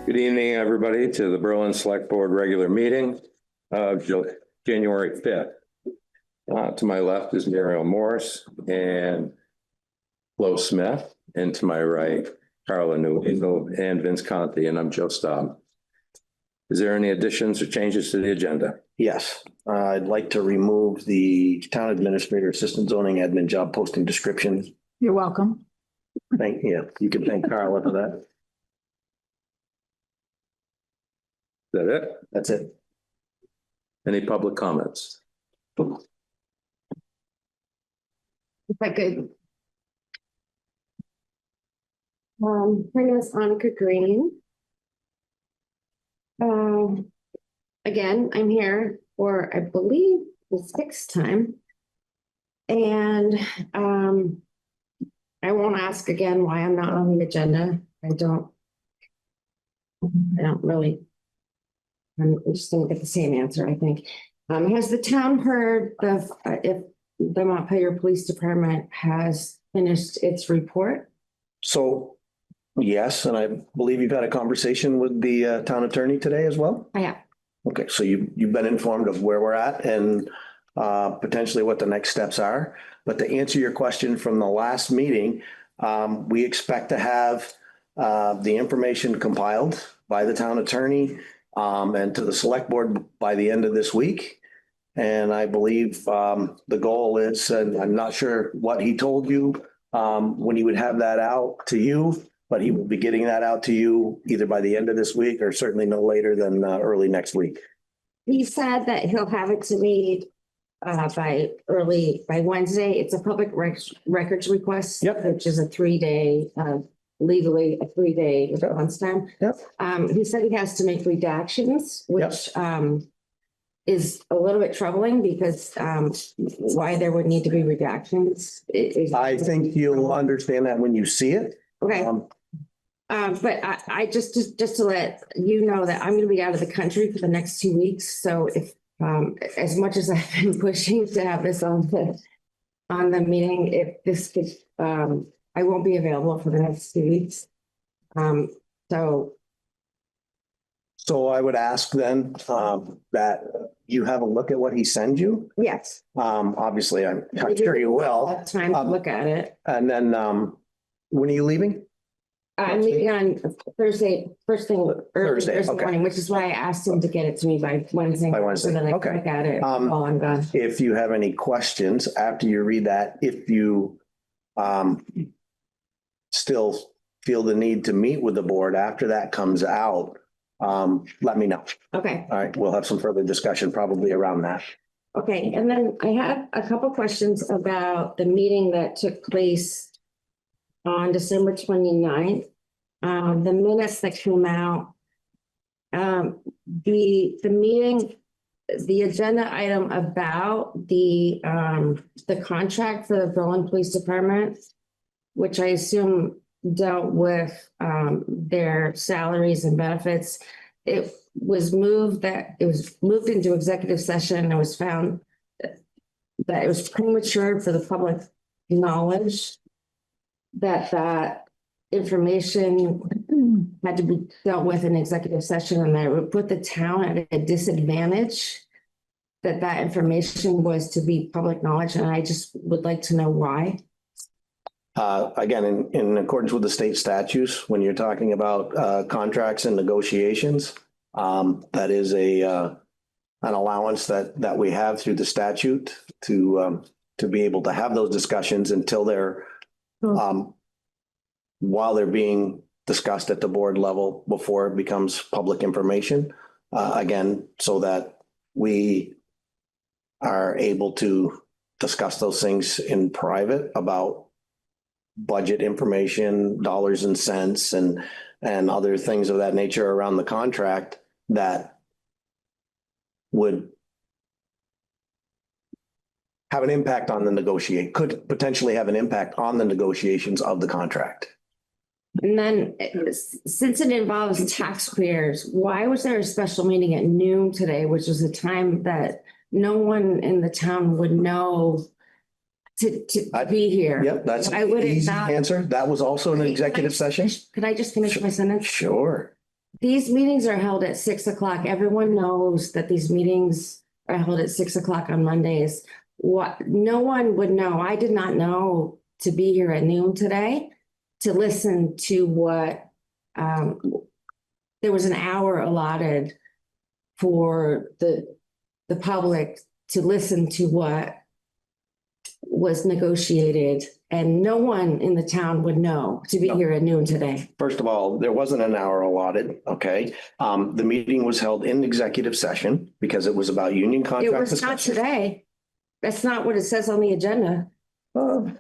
Good evening, everybody, to the Berlin Select Board regular meeting of January 5th. To my left is Muriel Morris and Flo Smith, and to my right, Carla Newell and Vince Conti, and I'm Joe Staub. Is there any additions or changes to the agenda? Yes, I'd like to remove the town administrator assistant zoning admin job posting description. You're welcome. Thank you. You can thank Carla for that. Is that it? That's it. Any public comments? If I could. My name is Annika Green. Again, I'm here for, I believe, the 6th time. And I won't ask again why I'm not on the agenda. I don't really, I'm just gonna get the same answer, I think. Has the town heard if the Montpelier Police Department has finished its report? So, yes, and I believe you've had a conversation with the town attorney today as well? I have. Okay, so you've been informed of where we're at and potentially what the next steps are. But to answer your question from the last meeting, we expect to have the information compiled by the town attorney and to the select board by the end of this week. And I believe the goal is, and I'm not sure what he told you when he would have that out to you, but he will be getting that out to you either by the end of this week or certainly no later than early next week. He said that he'll have it to me by Wednesday. It's a public records request. Yep. Which is a 3-day, legally a 3-day response time. Yep. He said he has to make redactions, which is a little bit troubling because why there would need to be redactions. I think you'll understand that when you see it. Okay. But I just to let you know that I'm going to be out of the country for the next 2 weeks. So if as much as I've been pushing to have this on the meeting, if this could, I won't be available for the next 2 weeks. So I would ask then that you have a look at what he sends you. Yes. Obviously, I'm sure you will. Have time to look at it. And then when are you leaving? I'm leaving on Thursday, first thing, early Thursday okay. morning, which is why I asked him to get it to me by Wednesday. By Wednesday, So that I okay. can look at it while I'm gone. If you have any questions after you read that, if you still feel the need to meet with the board after that comes out, let me know. Okay. All right, we'll have some further discussion probably around that. Okay, and then I have a couple questions about the meeting that took place on December 29th. The minutes that came out, the meeting, the agenda item about the contract for the Berlin Police Department, which I assume dealt with their salaries and benefits. It was moved into executive session and it was found that it was premature for the public knowledge that information had to be dealt with in executive session, and that it would put the town at a disadvantage that information was to be public knowledge. And I just would like to know why. Again, in accordance with the state statutes, when you're talking about contracts and negotiations, that is an allowance that we have through the statute to be able to have those discussions until they're while they're being discussed at the board level before it becomes public information. Again, so that we are able to discuss those things in private about budget information, dollars and cents, and other things of that nature around the contract that would have an impact on the could potentially have an impact on the negotiations of the contract. And then since it involves taxpayers, why was there a special meeting at noon today, which was a time that no one in the town would know to be here? Yep, that's I an would easy not answer. That was also an executive session. Could I just finish my sentence? Sure. these meetings are held at 6 o'clock. Everyone knows that these meetings are held at 6 o'clock on Mondays. What, no one would know. I did not know to be here at noon today to listen to what, there was an hour allotted for the public to listen to what was negotiated, and no one in the town would know to be here at noon today. First of all, there wasn't an hour allotted, okay? The meeting was held in executive session because it was about union It contract was not discussion. today. That's not what it says on the agenda. Oh,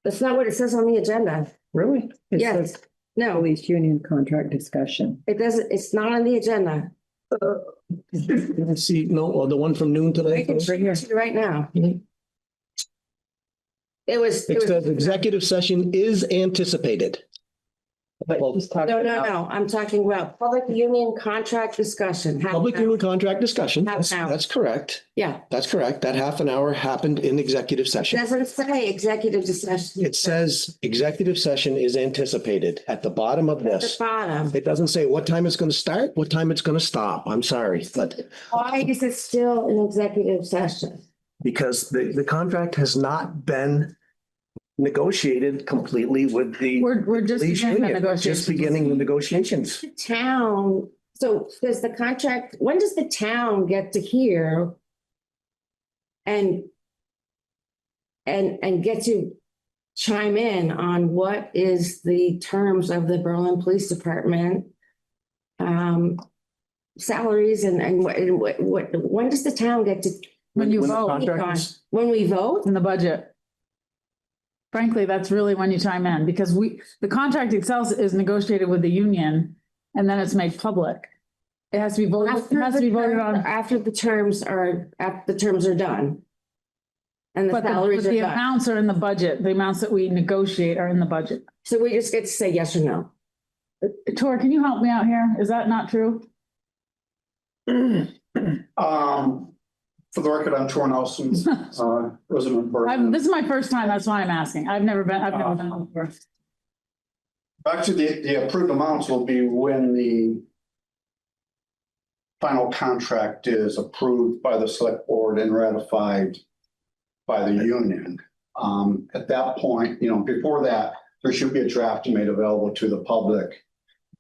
That's not what it says on the agenda. really? It Yes, says no, police union contract discussion. it doesn't, it's not on the agenda. Let's see, no, the one from noon I today? can show it to you right now. It was, It says executive session is anticipated. But he's talking about- no, I'm talking about public union contract discussion. half Public an hour. union contract discussion, Half that's, an hour. that's correct. Yeah, That's correct. That half an hour happened in executive it session. doesn't say executive discussion. It says executive session is anticipated at the bottom of At the this. bottom. It doesn't say what time it's going to start, what time it's going to stop. I'm sorry, but Why is it still an executive session? because the contract has not been negotiated completely with the We're just police beginning the union, negotiations. just beginning the negotiations. The town, so does the contract, when does the town get to hear and get to chime in on what is the terms of the Berlin Police Department salaries and what, when does the town get to? When you When the vote contract is- When we vote? in the budget. Frankly, that's really when you chime in, because the contract itself is negotiated with the union and then it's made public. It has to be voted, it has to be voted on. After the terms are done. And the But salaries the are done. amounts are in the budget. The amounts that we negotiate are in the budget. So we just get to say yes or no. Tor, can you help me out here? Is that not true? For the record, I'm Tor Nelson, resident of Berlin. This is my first time. That's why I'm asking. I've never been before. Actually, the approved amounts will be when the final contract is approved by the select board and ratified by the union. At that point, before that, there should be a draft made available to the public,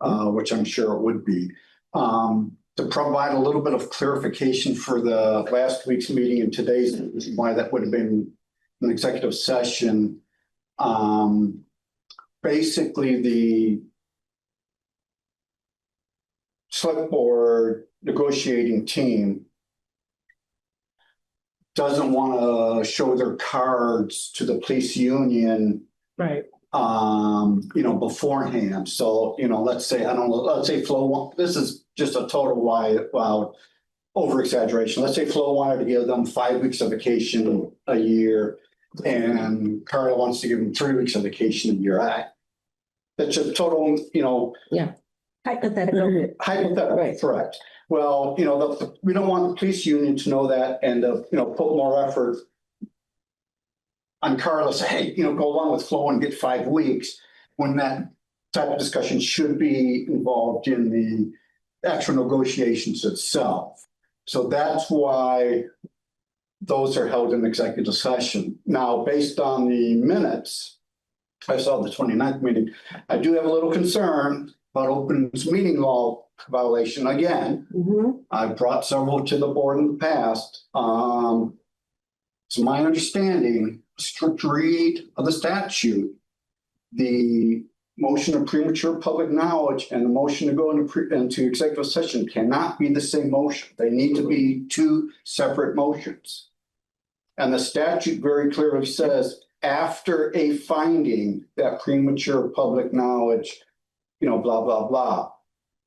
which I'm sure it would be. To provide a little bit of clarification for the last week's meeting and today's, why that would have been an executive session. Basically, the select board negotiating team doesn't want to show their cards to the police union Right. beforehand. So, let's say, let's say Flo, this is just a total wild over exaggeration. Let's say Flo wanted to give them 5 weeks of vacation a year and Carla wants to give them 3 weeks of vacation a year. That's just total, Hypothetical. hypothetical, Right. correct. Well, we don't want the police union to know that and, put more effort on Carla, say, hey, go along with Flo and get 5 weeks, when that type of discussion should be involved in the actual negotiations itself. So that's why those are held in executive session. Now, based on the minutes, I saw the 29th meeting, I do have a little concern about open meeting law violation again. Mhm. I've brought several to the board in the past. It's my understanding, strict read of the statute, the motion of premature public knowledge and the motion to go into executive session cannot be the same motion. They need to be two separate motions. And the statute very clearly says, after a finding that premature public knowledge, blah, blah, blah.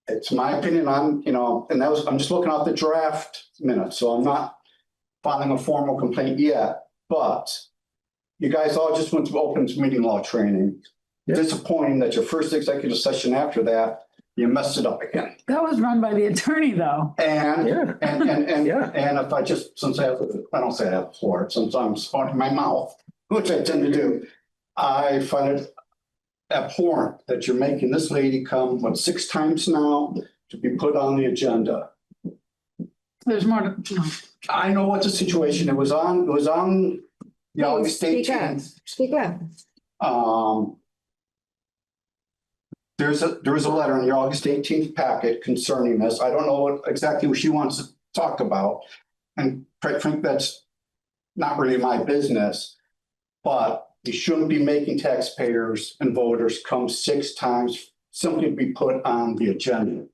It's my opinion, I'm just looking at the draft minutes, so I'm not filing a formal complaint yet, but you guys all just went through open meeting law training. Yeah. Disappointing that your first executive session after that, you messed it up again. That was run by the attorney, though. And, Yeah. and Yeah. if I just, since I don't say I have the floor, since I'm spotting my mouth, which I tend to do, I find it abhorrent that you're making this lady come, 6 times now, to be put on the agenda. There's more to, no. I know what the situation, it was on the August Speak up. 18th. Speak up. There was a letter in your August 18th packet concerning this. I don't know exactly what she wants to talk about. And quite frankly, that's not really my business. But you shouldn't be making taxpayers and voters come 6 times simply to be put on the agenda.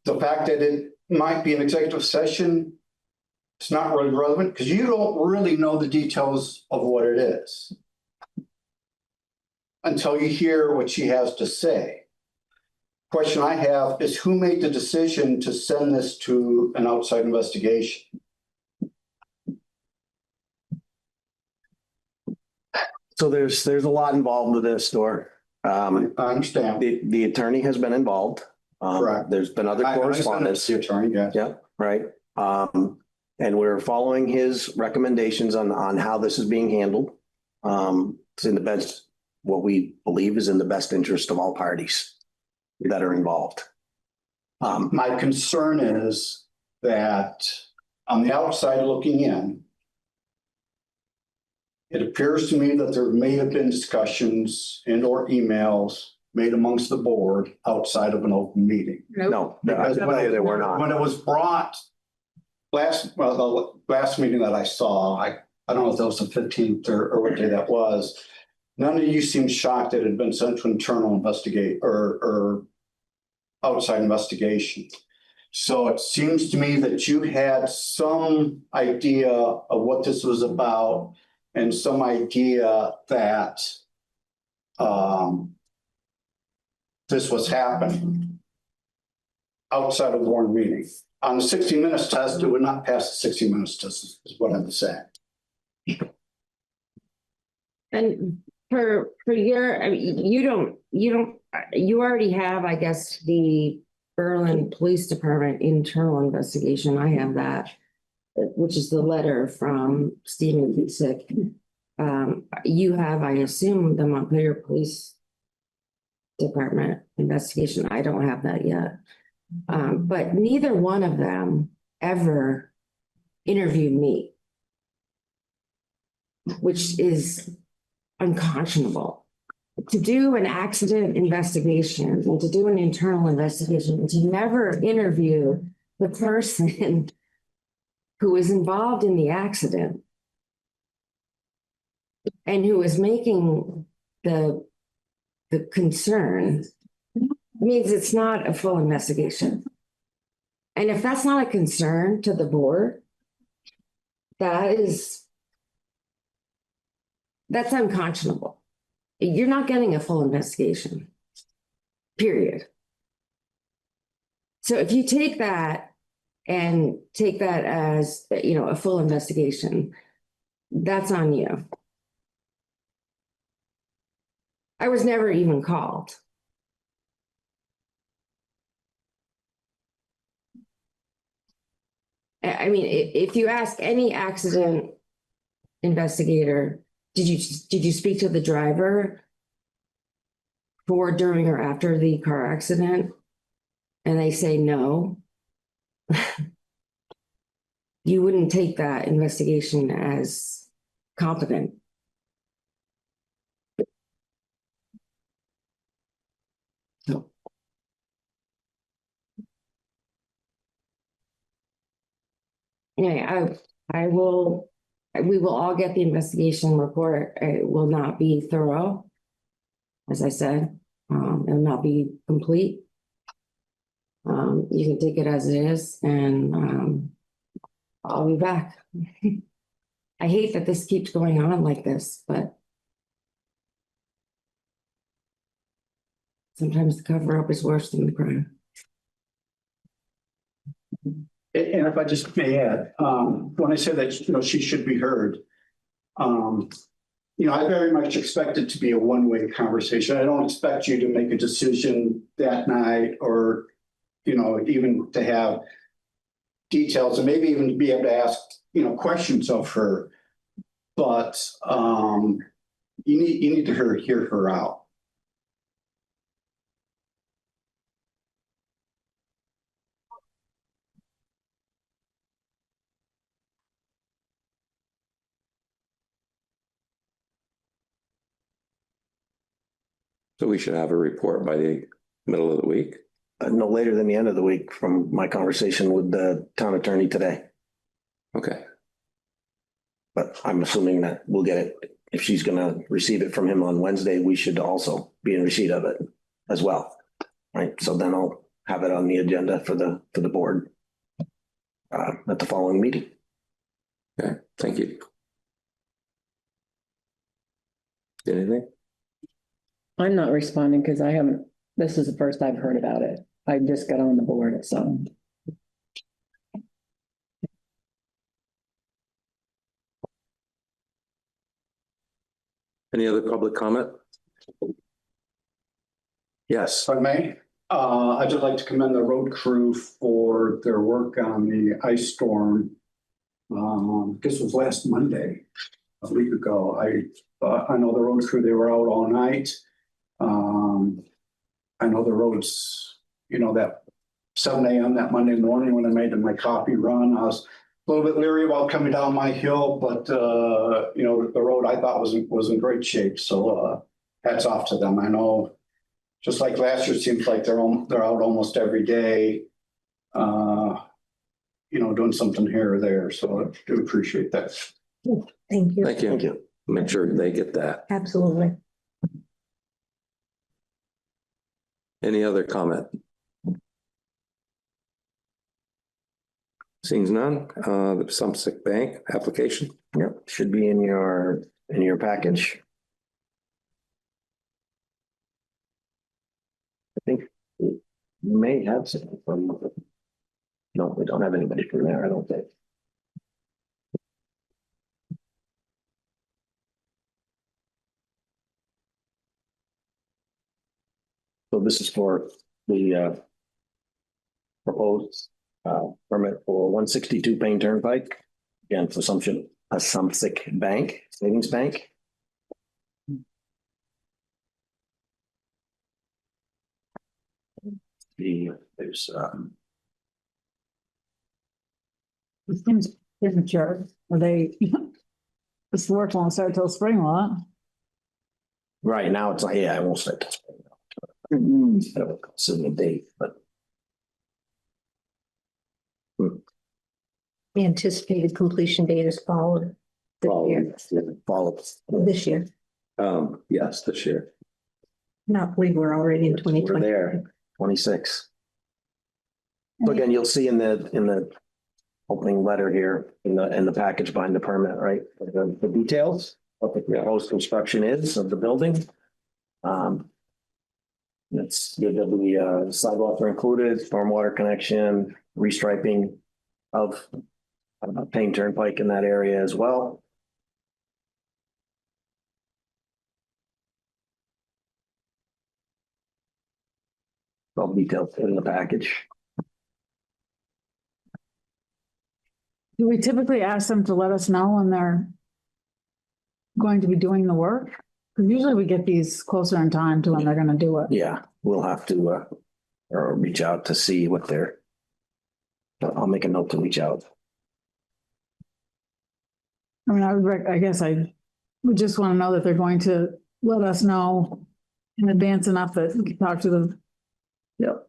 The fact that it might be an executive session, it's not really relevant because you don't really know the details of what it is until you hear what she has to say. Question I have is who made the decision to send this to an outside investigation? So there's a lot involved with this, Dor. I understand. The attorney has been involved. Correct. There's been other I understand correspondence. that's the attorney, yes. Yeah, right. And we're following his recommendations on how this is being handled. It's in the best, what we believe is in the best interest of all parties that are involved. My concern is that on the outside looking in, it appears to me that there may have been discussions and or emails made amongst the board outside of an open meeting. No, Because they were not. When it was brought the last meeting that I saw, I don't know if that was the 15th or what day that was. None of you seemed shocked that it had been sent to internal investigate or outside investigation. So it seems to me that you had some idea of what this was about and some idea that this was happening outside of the Warren meeting. On the 60 minutes test, it would not pass the 60 minutes test is what I'm saying. And for your, I mean, you already have, I guess, the Berlin Police Department internal investigation. I have that, which is the letter from Stephen Cusick. You have, I assume, the Montpelier Police Department investigation. I don't have that yet. But neither one of them ever interviewed me, which is unconscionable. To do an accident investigation and to do an internal investigation and to never interview the person who was involved in the accident and who is making the concern means it's not a full investigation. And if that's not a concern to the board, that's unconscionable. You're not getting a full investigation, period. So if you take that and take that as, a full investigation, that's on you. I was never even called. I mean, if you ask any accident investigator, did you speak to the driver before, during, or after the car accident? And they say no. You wouldn't take that investigation as competent. So. Yeah, we will all get the investigation report. It will not be thorough. As I said, it will not be complete. You can take it as it is, and I'll be back. I hate that this keeps going on like this, but sometimes the cover up is worse than the crime. And if I just may add, when I say that, she should be heard, I very much expect it to be a one-way conversation. I don't expect you to make a decision that night or, even to have details and maybe even to be able to ask, questions of her. But you need to hear her out. So we should have a report by the middle of the week. No later than the end of the week from my conversation with the town attorney today. Okay, But I'm assuming that we'll get it. If she's gonna receive it from him on Wednesday, we should also be in receipt of it as well. Right, so then I'll have it on the agenda for the board. At the following meeting. okay, thank you. Anything? I'm not responding because I haven't, this is the first I've heard about it. I just got on the board, so. Any other public comment? Yes, If I may, I'd just like to commend the road crew for their work on the ice storm. This was last Monday, a week ago. I know the road crew, they were out all night. I know the roads, that 7 a.m. that Monday morning when I made my coffee run, I was a little bit leery about coming down my hill, but the road I thought was in great shape. So hats off to them. I know, just like last year, it seems like they're out almost every day, doing something here or there. So I do appreciate that. Thank you. thank Thank you. you. Make sure they get that. Absolutely. Any other comment? Seeing none, the Sumsick Bank application. Yep, should be in your package. I think we may have some from. No, we don't have anybody from there, I don't think. So this is for the proposed permit for 162 Payne Turnpike. Again, for Sumsick Bank, Savings Bank. There's It seems premature. Are they? This work won't start till spring, will right now, it's like, yeah, I won't start this. I don't consider the date, but The anticipated completion date is followed follow. this year. Yes, this year. Not believe we're already in We're 2020. there, 26. So again, you'll see in the opening letter here, in the package behind the permit, right? The details, what the proposed construction is of the building. There'll be sidewalks are included, stormwater connection, restriping of Payne Turnpike in that area as well. All details in the package. Do we typically ask them to let us know when they're going to be doing the work? Because usually we get these closer in time to when they're gonna do it. Yeah, we'll have to or reach out to see what they're. I'll make a note to reach out. I mean, I guess I would just want to know that they're going to let us know in advance enough that we can talk to the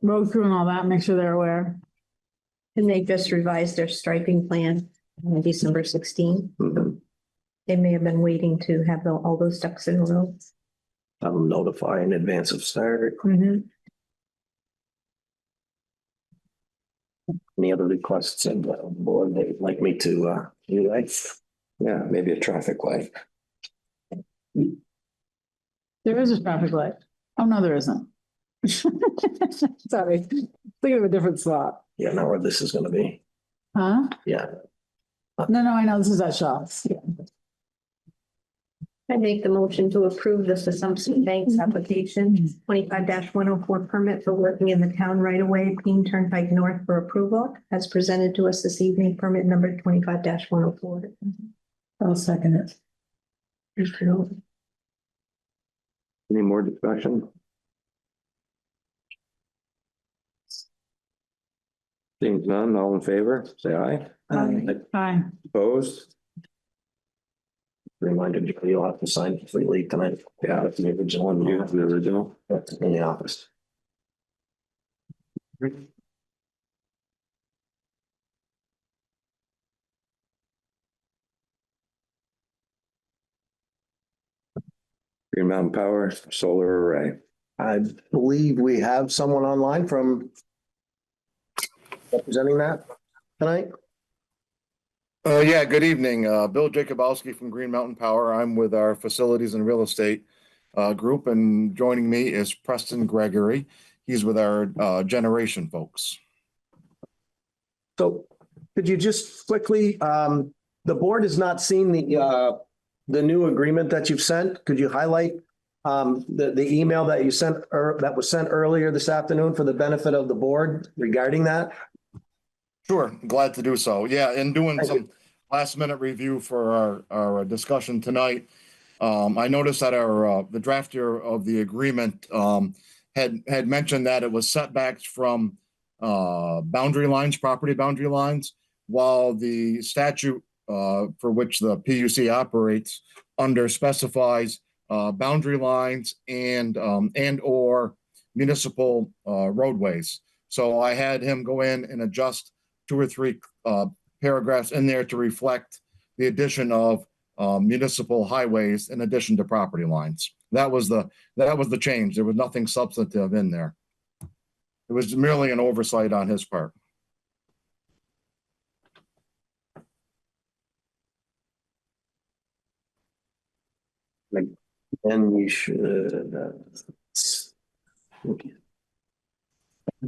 road crew and all that, make sure they're aware. And they just revised their striping plan on December 16. Mhm. They may have been waiting to have all those ducks in a row. Have them notify in advance of start. Any other requests and board they'd like me to do that? Yeah, maybe a traffic light. There is a traffic light. Oh, no, there isn't. Sorry, think of a different slot. Yeah, know where this is gonna be. Huh? Yeah, No, I know, this is at Shaw's. Yeah. I make the motion to approve the Assumption Bank's application 25-104 permit for working in the town right away, Payne Turnpike North for approval, as presented to us this evening, permit number 25-104. I'll second it. Any more discussion? Seeing none, all in favor, say aye. Aye. Opposed? Reminder, you'll have to sign completely tonight. Yeah, it's the original one. You have the original? That's in the office. Green Mountain Power Solar Array. I believe we have someone online from representing that tonight. Yeah, good evening. Bill Jacobowski from Green Mountain Power. I'm with our facilities and real estate group, and joining me is Preston Gregory. He's with our generation folks. So could you just quickly, the board has not seen the new agreement that you've sent. Could you highlight the email that you sent or that was sent earlier this afternoon for the benefit of the board regarding that? Sure, glad to do so. Yeah, in doing Thank some last minute review for our discussion tonight, I noticed that the drafter of the agreement had mentioned that it was setbacks from boundary lines, property boundary lines, while the statute for which the PUC operates under specifies boundary lines and or municipal roadways. So I had him go in and adjust 2 or 3 paragraphs in there to reflect the addition of municipal highways in addition to property lines. That was the change. There was nothing substantive in there. It was merely an oversight on his part. And you should. I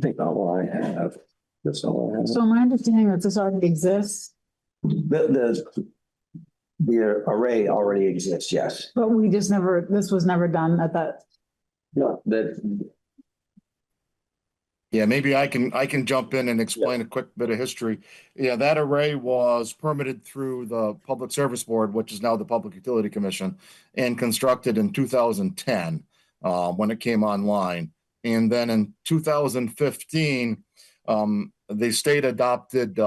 think all I have. That's all I have. So my understanding that this already exists, The array already exists, yes. but this was never done at that. No, that, Yeah, maybe I can jump in and explain a quick bit of history. Yeah, that array was permitted through the Public Service Board, which is now the Public Utility Commission, and constructed in 2010 when it came online. And then in 2015, the state adopted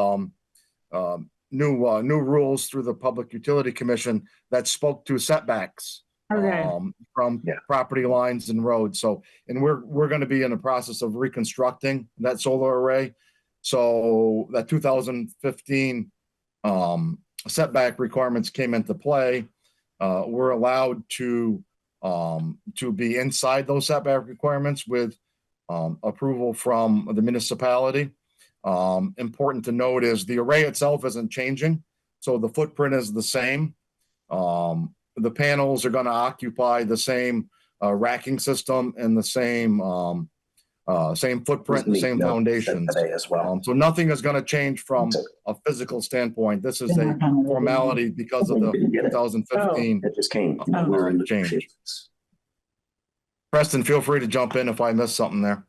new rules through the Public Utility Commission that spoke to setbacks from property lines and roads. So, and we're going to be in the process of reconstructing that solar array. So that 2015 setback requirements came into play. We're allowed to be inside those setback requirements with approval from the municipality. Important to note is the array itself isn't changing, so the footprint is the same. The panels are going to occupy the same racking system and the same footprint, the same foundations. as well. So nothing is going to change from a physical standpoint. This is a formality because of the 2015 It just came. change. Preston, feel free to jump in if I missed something there.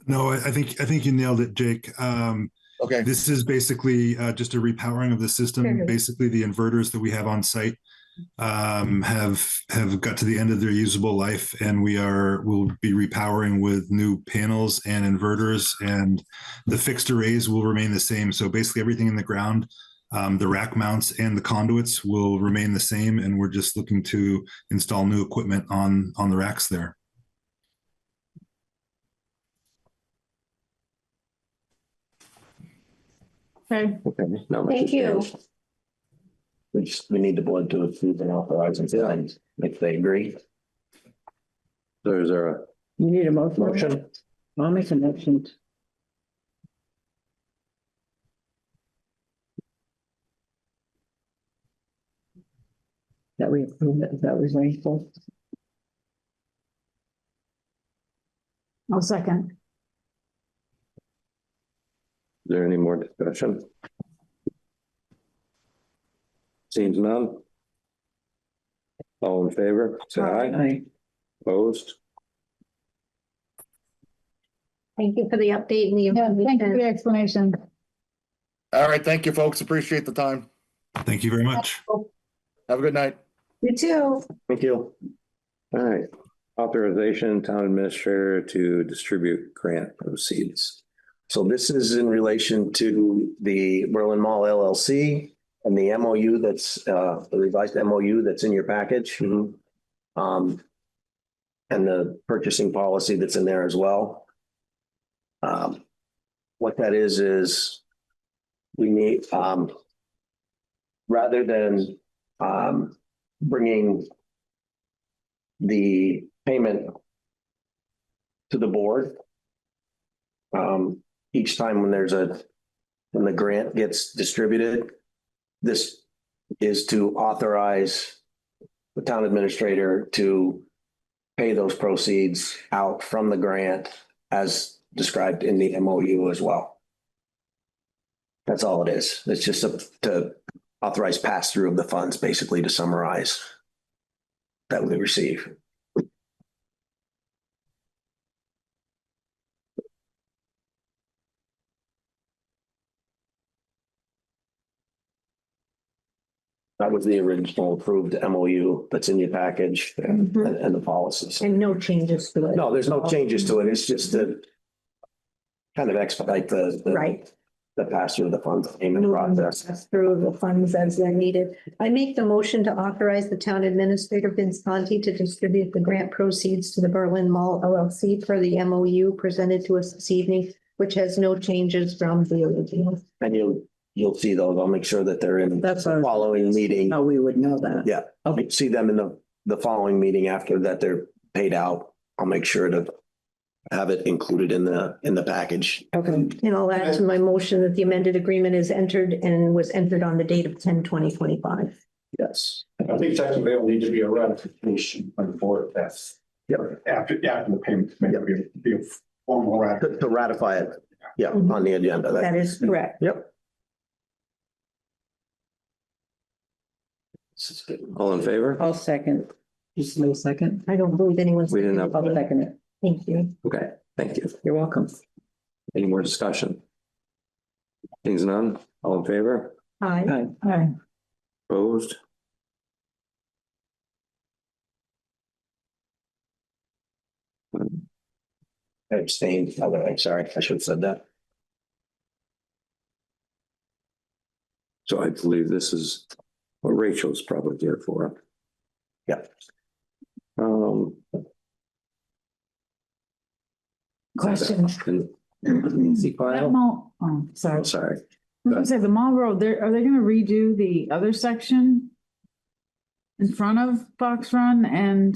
No, I think you nailed it, Jake. Okay. This is basically just a repowering of the system. Basically, the inverters that we have on site have got to the end of their usable life, and we'll be repowering with new panels and inverters, and the fixed arrays will remain the same. So basically, everything in the ground, the rack mounts and the conduits will remain the same, and we're just looking to install new equipment on the racks there. Okay, Okay. Not much Thank has you. changed. We need the board to approve and authorize and sign if they agree. So is there a You need a motion? Motion. I'll make a motion. That we approve it, that was rainfall. I'll second. Is there any more discussion? Seems none. All in favor, say aye. Aye. Opposed? Thank you for the update and the Yeah, thank you for information. the explanation. All right. Thank you, folks. Appreciate the time. Thank you very much. Have a good night. You too. Thank you. All right. Authorization, town administrator to distribute grant proceeds. So this is in relation to the Berlin Mall LLC And the MOU that's, the revised MOU that's in your package. And the purchasing policy that's in there as well. What that is we need, rather than, bringing the payment to the board, each time when when the grant gets distributed, this is to authorize the town administrator to pay those proceeds out from the grant as described in the MOU as well. That's all it is. It's just to authorize pass through of the funds, basically, to summarize that we receive. That was the original approved MOU that's in your package and the policies. And no changes to it. No, there's no changes to it. It's just to kind of expedite Right. the pass through of the funds payment process. Pass through the funds as they're needed. I make the motion to authorize the town administrator Vince Conti to distribute the grant proceeds to the Berlin Mall LLC per the MOU presented to us this evening, which has no changes from the original. And you'll see those. I'll make sure that they're in That's the following meeting. Oh, we would know that. Yeah, I'll see them in the following meeting after that they're paid out. I'll make sure to have it included in the package. Okay. And I'll add to my motion that the amended agreement is entered and was entered on the date of 10/20/25. Yes. I think technically it'll need to be a ratification on the board. That's after the payment, maybe be a formal ratification. To ratify it. Yeah, on the agenda. That is correct. Yep. All in favor? I'll second. Just no second. I don't believe anyone's. We didn't have- I'll second it. Thank you. Okay, thank you. You're welcome. Any more discussion? Things none, all in favor? Aye. Hi. Hi. Opposed? I abstained. I'm sorry. I should have said that. So I believe this is what Rachel's probably here for. Yep. Question. Easy That file? mall, oh, sorry. Sorry. I was gonna say, the Mall Road, are they gonna redo the other section? In front of Box Run and,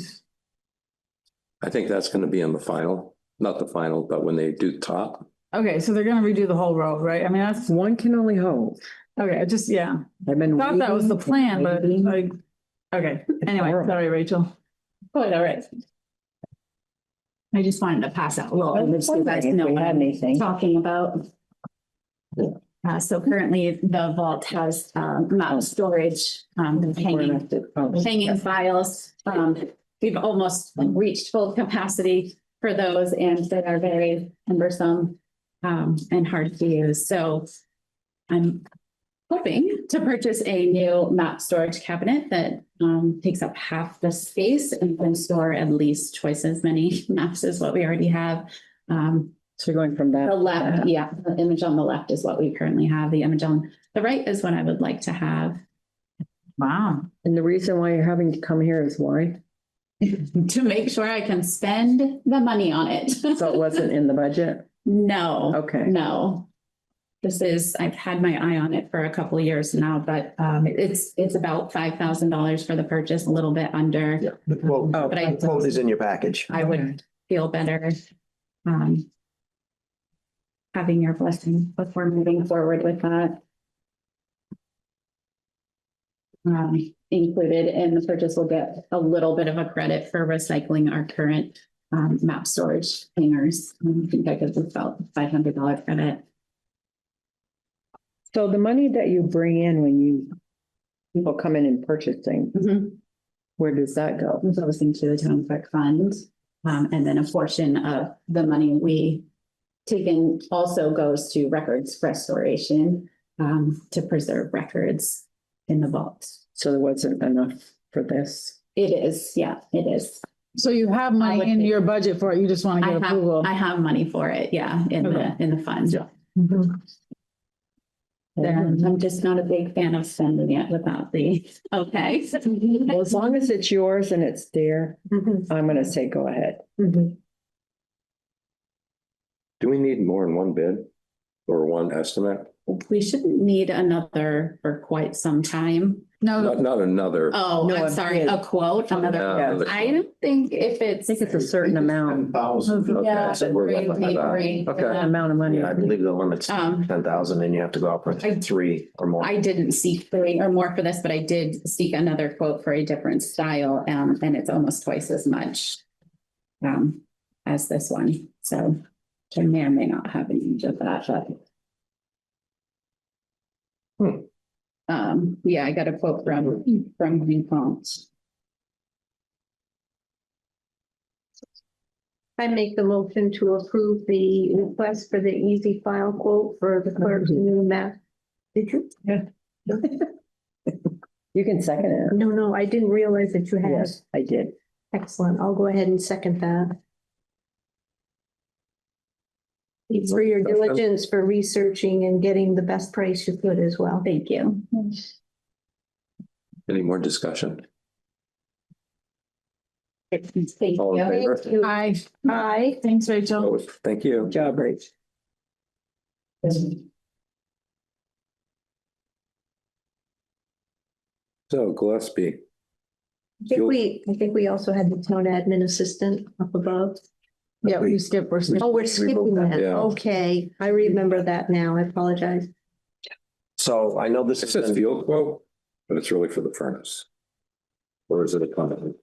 I think that's gonna be on the final, not the final, but when they do top. okay, so they're gonna redo the whole road, right? I mean, that's, One can only hope. okay, just, yeah, I've been. thought that was the plan, but waiting. like, okay, anyway, horrible. sorry, Rachel. Quite all right. I just wanted to pass out a little, I was image so you guys wondering if know we what had I'm anything. talking about. So currently the vault has amount of storage, hanging files. We've almost reached full capacity for those and that are very cumbersome and hard to use. So I'm hoping to purchase a new map storage cabinet that takes up half the space and can store at least twice as many maps as what we already have. So going from that. The left, yeah, the image on the left is what we currently have. The image on the right is what I would like to have. Wow. And the reason why you're having to come here is why? To make sure I can spend the money on it. So it wasn't in the budget? No. Okay. No. I've had my eye on it for a couple of years now, but it's about $5,000 for the purchase, a little bit under. Yeah. The quote, But I- the quote is in your package. I would feel better having your blessing before moving forward with that. Included in the purchase, we'll get a little bit of a credit for recycling our current map storage hangers. I think that gives us about $500 credit. So the money that you bring in when people come in and purchase things, where does that go? It goes into the town clerk fund. And then a portion of the money we take in also goes to records restoration to preserve records in the vault. So there wasn't enough for this. It is, yeah, it is. So you have money in your budget for it, you just want to get approval? I have money for it, yeah, in the fund. Yeah. Mhm. then I'm just not a big fan of spending it without the, okay. Well, as long as it's yours and it's there, Mhm, I'm gonna say go ahead. mhm. Do we need more than one bid or one estimate? We shouldn't need another for quite some time. Not, No, not another. Oh, No, I'm a sorry, bid. a quote, another. another- I don't think if I it's. think it's a certain amount, 10,000. Yeah. so we're agree, looking at that. agree. Okay. amount of money. Yeah, I believe the limit's Um, 10,000 and you have to go out for I- 3 or more. I didn't seek 3 or more for this, but I did seek another quote for a different style, and it's almost twice as much. As this one, so I may or may not have any of that, but. Yeah, I got a quote from Green Fonts. I make the motion to approve the request for the easy file quote for the clerk's new map. Did you? Yeah. You can second it. No, I didn't realize that you had. Yes, I did. Excellent. I'll go ahead and second that. For your diligence for researching and getting the best price you could as well. Thank you. Any more discussion? Thank All in you. favor? I, Aye. thanks, Rachel. Oh, thank you. Good job, Rach. So Gillespie, I think we also had the town admin assistant up above. Yeah, we skipped, we're skipping. Oh, we're skipping that. Yeah. Okay, I remember that now. I apologize. So I know this it is, says fuel quote, but it's really for the furnace. Or is it a company?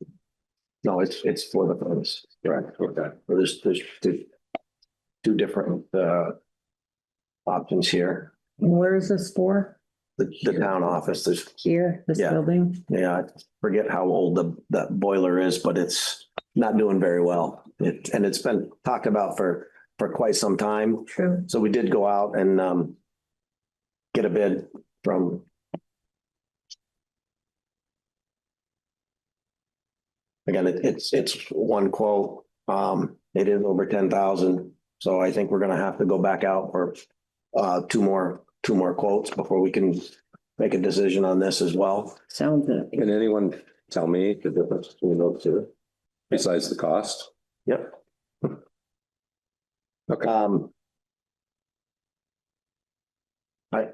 no, it's for the furnace. Right, okay. There's two different options here. Where is this for? The town office, there's, Here, this Yeah. building? yeah, I forget how old that boiler is, but it's not doing very well. And it's been talked about for quite some time. True. So we did go out and get a bid from again, it's one quote. It is over 10,000. So I think we're gonna have to go back out for two more quotes before we can make a decision on this as well. Sounds it. Can anyone tell me the difference between those two? Besides the cost? Yep. Okay,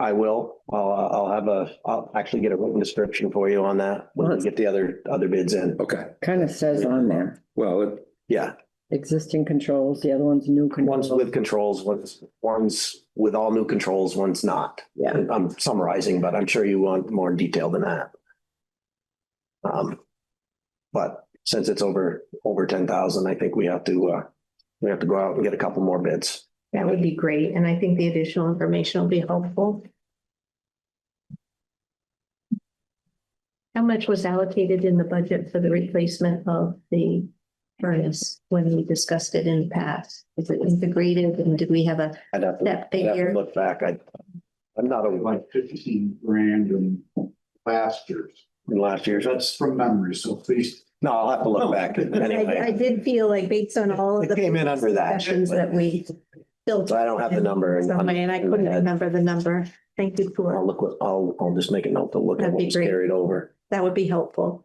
I will. I'll actually get a written description for you on that when we get the other bids in. okay. Kind of says on there, Well, Yeah, existing controls, the other one's new one's controls. with controls, one's with all new controls, one's not. Yeah. I'm summarizing, but I'm sure you want more detail than that. But since it's over 10,000, I think we have to go out and get a couple more bids. That would be great. And I think the additional information will be helpful. How much was allocated in the budget for the replacement of the furnace when we discussed it in the past? Is it integrated and did we have a I'd have to that figure? look back. I'm not a Like 15 grand in last year's. in last year's. That's from memory, so please. No, I'll have to look back I anyway. did feel like based on all of It the came in under that. discussions that we built. So I don't have the number in- Somewhere, and I couldn't remember the number. Thank you I'll for, look what, I'll just make a note to look at That'd be what's great. carried over. that would be helpful.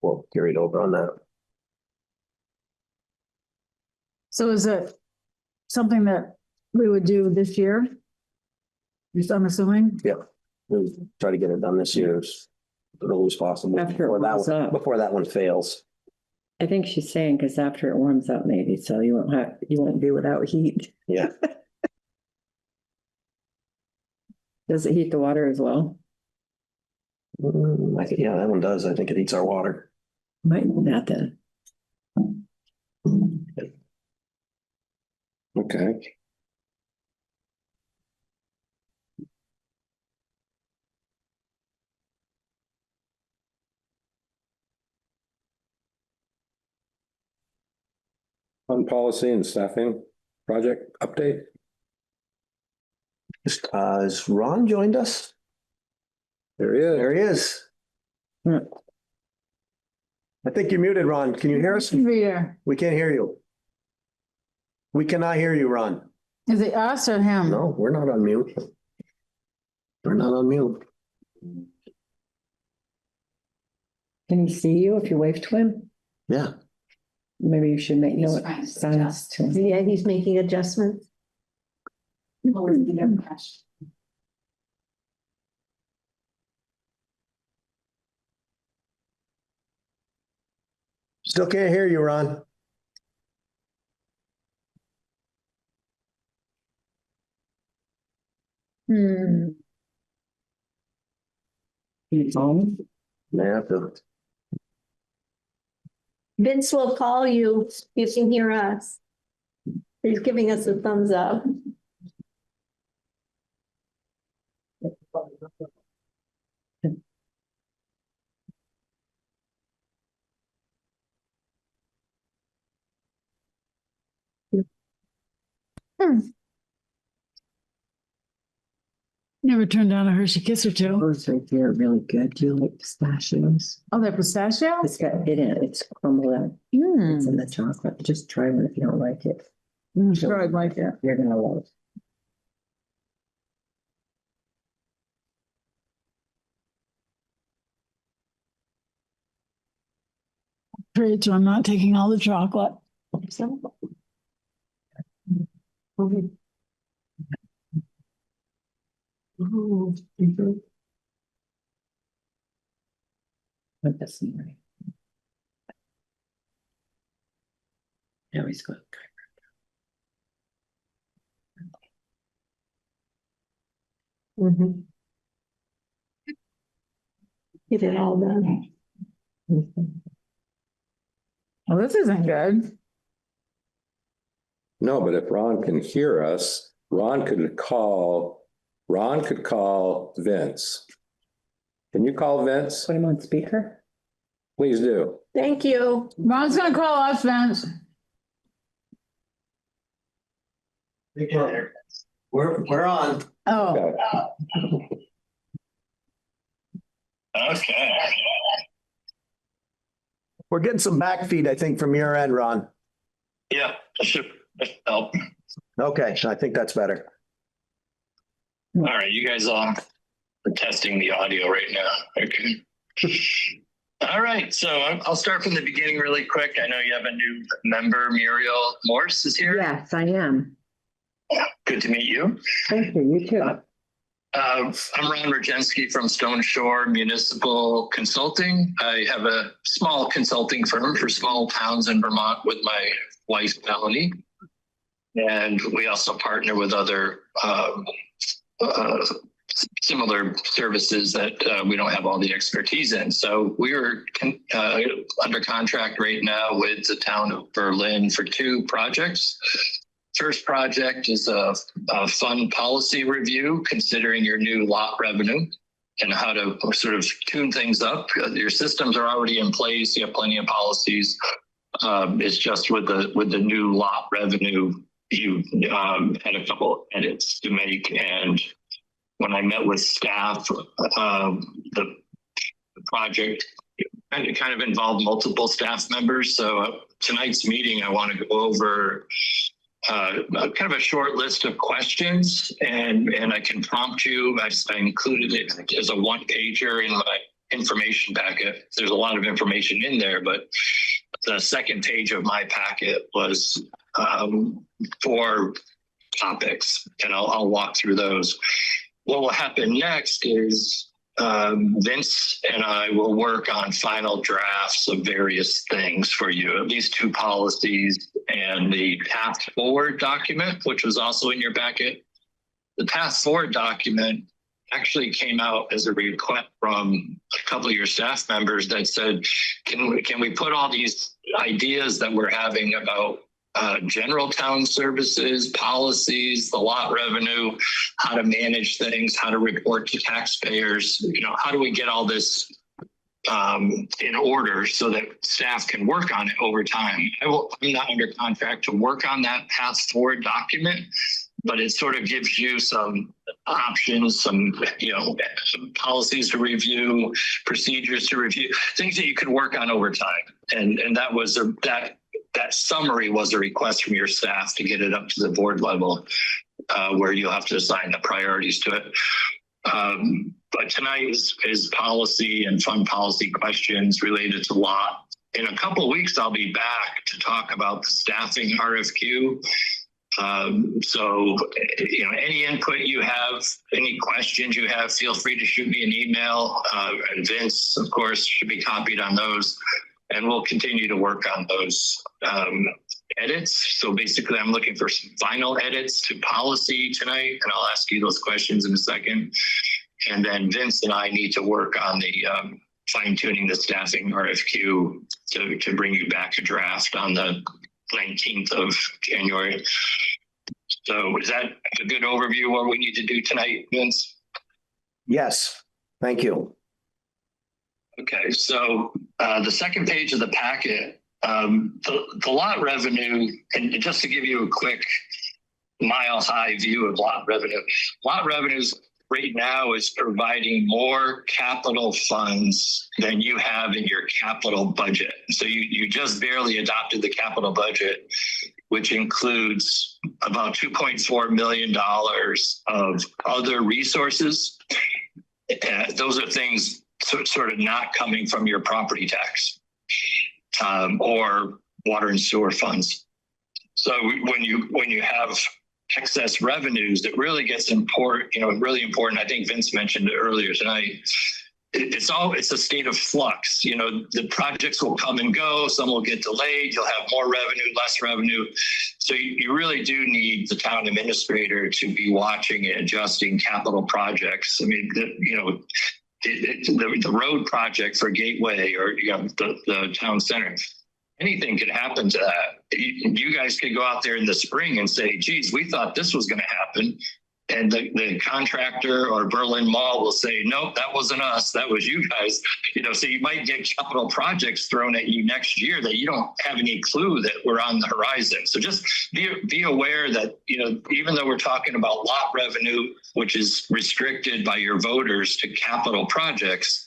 Well, carried over on that. So is it something that we would do this year? Just I'm assuming? We'll try to get it done this year as early as possible. After it before that warms one- up. Before that one fails. I think she's saying because after it warms up maybe, so you won't be without heat. Yeah. Does it heat the water as well? Yeah, that one does. I think it eats our water. Might need that then. okay. On policy and staffing project update? Has Ron joined us? There he is. There he is. I think you're muted, Ron. Can you hear us? Reader. We can't hear you. We cannot hear you, Ron. Is it us or him? No, we're not on mute. We're not on mute. Can he see you if you wave to him? Yeah. Maybe you should make He's note trying to signs to him. Yeah, he's making adjustments. Still can't hear you, Ron. Hmm. He's on. May have to. Vince will call you. You can hear us. He's giving us a thumbs up. Never turned down a Hershey Kiss or two. Those right there are really good. Do you like pistachios? Oh, they're pistachio? It's got it in it. It's crumbled up. It's in the chocolate. Just try one if you don't like it. I'm sure I'd like it. You're gonna love it. Great, so I'm not taking all the chocolate. With the scenery. Now he's going. Get it all done. Well, this isn't good. No, but if Ron can hear us, Ron could call Vince. Can you call Vince? Put him on speaker. Please do. Thank you. Ron's gonna call us, Vince. We're on. Oh, Okay. We're getting some back feed, I think, from your end, Ron. Yeah, that should help. Okay, I think that's better. All right, you guys are testing the audio right now. Okay. All right, so I'll start from the beginning really quick. I know you have a new member, Muriel Morse is here. Yes, I am. Good to meet you. Thank you. You too. I'm Ron Rogensky from Stone Shore Municipal Consulting. I have a small consulting firm for small towns in Vermont with my wife, Melanie. And we also partner with other similar services that we don't have all the expertise in. So we are under contract right now with the town of Berlin for 2 projects. First project is a fund policy review, considering your new lot revenue and how to sort of tune things up. Your systems are already in place. You have plenty of policies. It's just with the new lot revenue, you had a couple edits to make. And when I met with staff, the project kind of involved multiple staff members. So tonight's meeting, I want to go over kind of a short list of questions, and I can prompt you. I included it as a 1-pager in my information packet. There's a lot of information in there, but the second page of my packet was 4 topics, and I'll walk through those. What will happen next is Vince and I will work on final drafts of various things for you, at least 2 policies and the path forward document, which was also in your packet. The path forward document actually came out as a request from a couple of your staff members that said, can we put all these ideas that we're having about general town services, policies, the lot revenue, how to manage things, how to report to taxpayers, how do we get all this in order so that staff can work on it over time. I'm not under contract to work on that path forward document, but it sort of gives you some options, some policies to review, procedures to review, things that you could work on over time. And that was that that summary was a request from your staff to get it up to the board level, where you'll have to assign the priorities to it. But tonight is policy and fund policy questions related to lot. In a couple of weeks, I'll be back to talk about the staffing RFQ. So, any input you have, any questions you have, feel free to shoot me an email. And Vince, of course, should be copied on those. And we'll continue to work on those edits. So basically, I'm looking for some final edits to policy tonight, and I'll ask you those questions in a second. And then Vince and I need to work on the fine tuning the staffing RFQ to bring you back to draft on the 19th of January. So is that a good overview of what we need to do tonight, Vince? Yes, thank you. Okay, so the second page of the packet, the lot revenue, and just to give you a quick mile-high view of lot revenues right now is providing more capital funds than you have in your capital budget. So you just barely adopted the capital budget, which includes about $2.4 million of other resources. Those are things sort of not coming from your property tax or water and sewer funds. So when you have excess revenues, it really gets important, really important. I think Vince mentioned it earlier tonight. It's a state of flux. The projects will come and go. Some will get delayed. You'll have more revenue, less revenue. So you really do need the town administrator to be watching and adjusting capital projects. I mean, the road project for Gateway or the town center, anything could happen to that. You guys could go out there in the spring and say, geez, we thought this was going to happen. And the contractor or Berlin Mall will say, nope, that wasn't us. That was you guys. So you might get capital projects thrown at you next year that you don't have any clue that we're on the horizon. So just be aware that, even though we're talking about lot revenue, which is restricted by your voters to capital projects,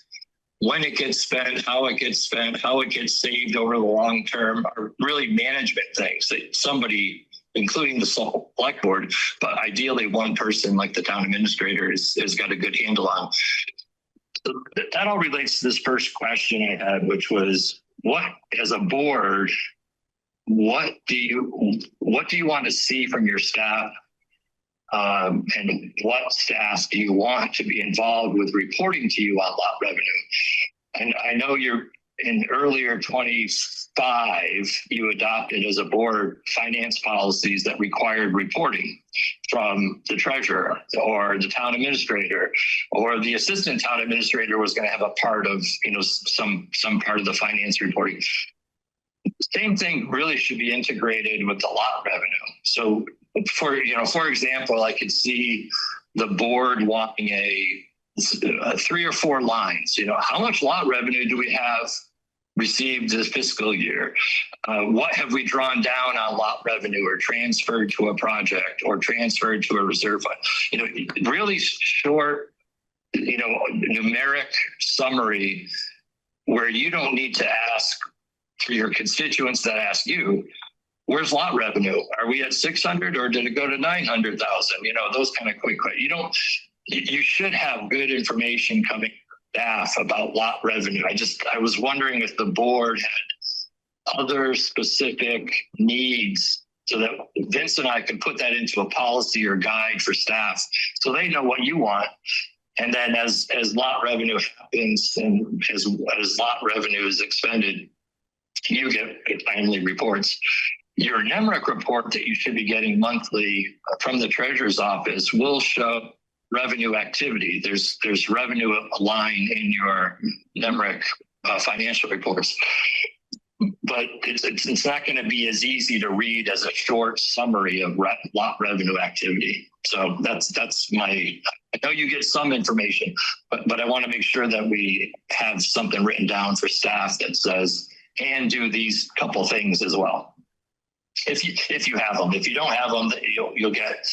when it gets spent, how it gets saved over the long term are really management things that somebody, including the select board, but ideally one person like the town administrator has got a good handle on. So that all relates to this first question I had, which was, what as a board, what do you want to see from your staff? And what staff do you want to be involved with reporting to you on lot revenue? And I know you're in earlier 25, you adopted as a board finance policies that required reporting from the treasurer or the town administrator, or the assistant town administrator was going to have a part of, some part of the finance reporting. Same thing really should be integrated with the lot revenue. So for example, I could see the board wanting a 3 or 4 lines. How much lot revenue do we have received this fiscal year? What have we drawn down on lot revenue or transferred to a project or transferred to a reserve fund? Really short, numeric summary where you don't need to ask for your constituents that ask you, where's lot revenue? Are we at 600 or did it go to 900,000? Those kind of quick. You should have good information coming from staff about lot revenue. I was wondering if the board had other specific needs so that Vince and I can put that into a policy or guide for staff so they know what you want. And then as lot revenue happens and as lot revenue is expended, you get timely reports. Your NEMRIC report that you should be getting monthly from the treasurer's office will show revenue activity. There's revenue line in your NEMRIC financial reports, but it's not going to be as easy to read as a short summary of lot revenue activity. So that's my. I know you get some information, but I want to make sure that we have something written down for staff that says, and do these couple things as well. If you have them. If you don't have them, you'll get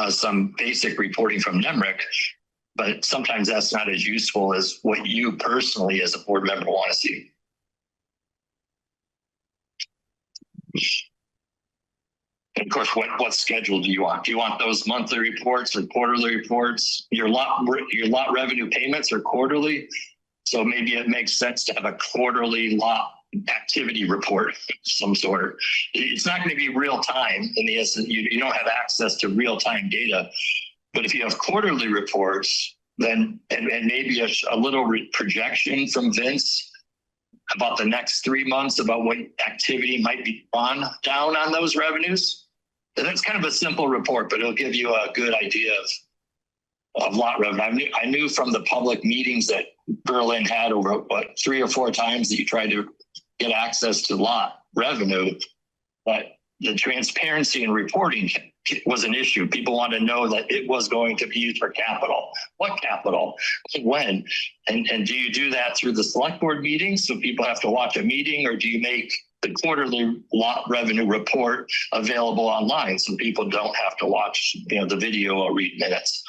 some basic reporting from NEMRIC, but sometimes that's not as useful as what you personally as a board member want to see. And of course, what schedule do you want? Do you want those monthly reports or quarterly reports? Your lot revenue payments are quarterly. So maybe it makes sense to have a quarterly lot activity report of some sort. It's not going to be real time in the essence. You don't have access to real time data. But if you have quarterly reports, then and maybe a little projection from Vince about the next 3 months about what activity might be down on those revenues. And that's kind of a simple report, but it'll give you a good idea of lot revenue. I knew from the public meetings that Berlin had over 3 or 4 times that you tried to get access to lot revenue, but the transparency and reporting was an issue. People want to know that it was going to be used for capital. What capital? When? And do you do that through the select board meetings so people have to watch a meeting, or do you make the quarterly lot revenue report available online so people don't have to watch the video or read minutes?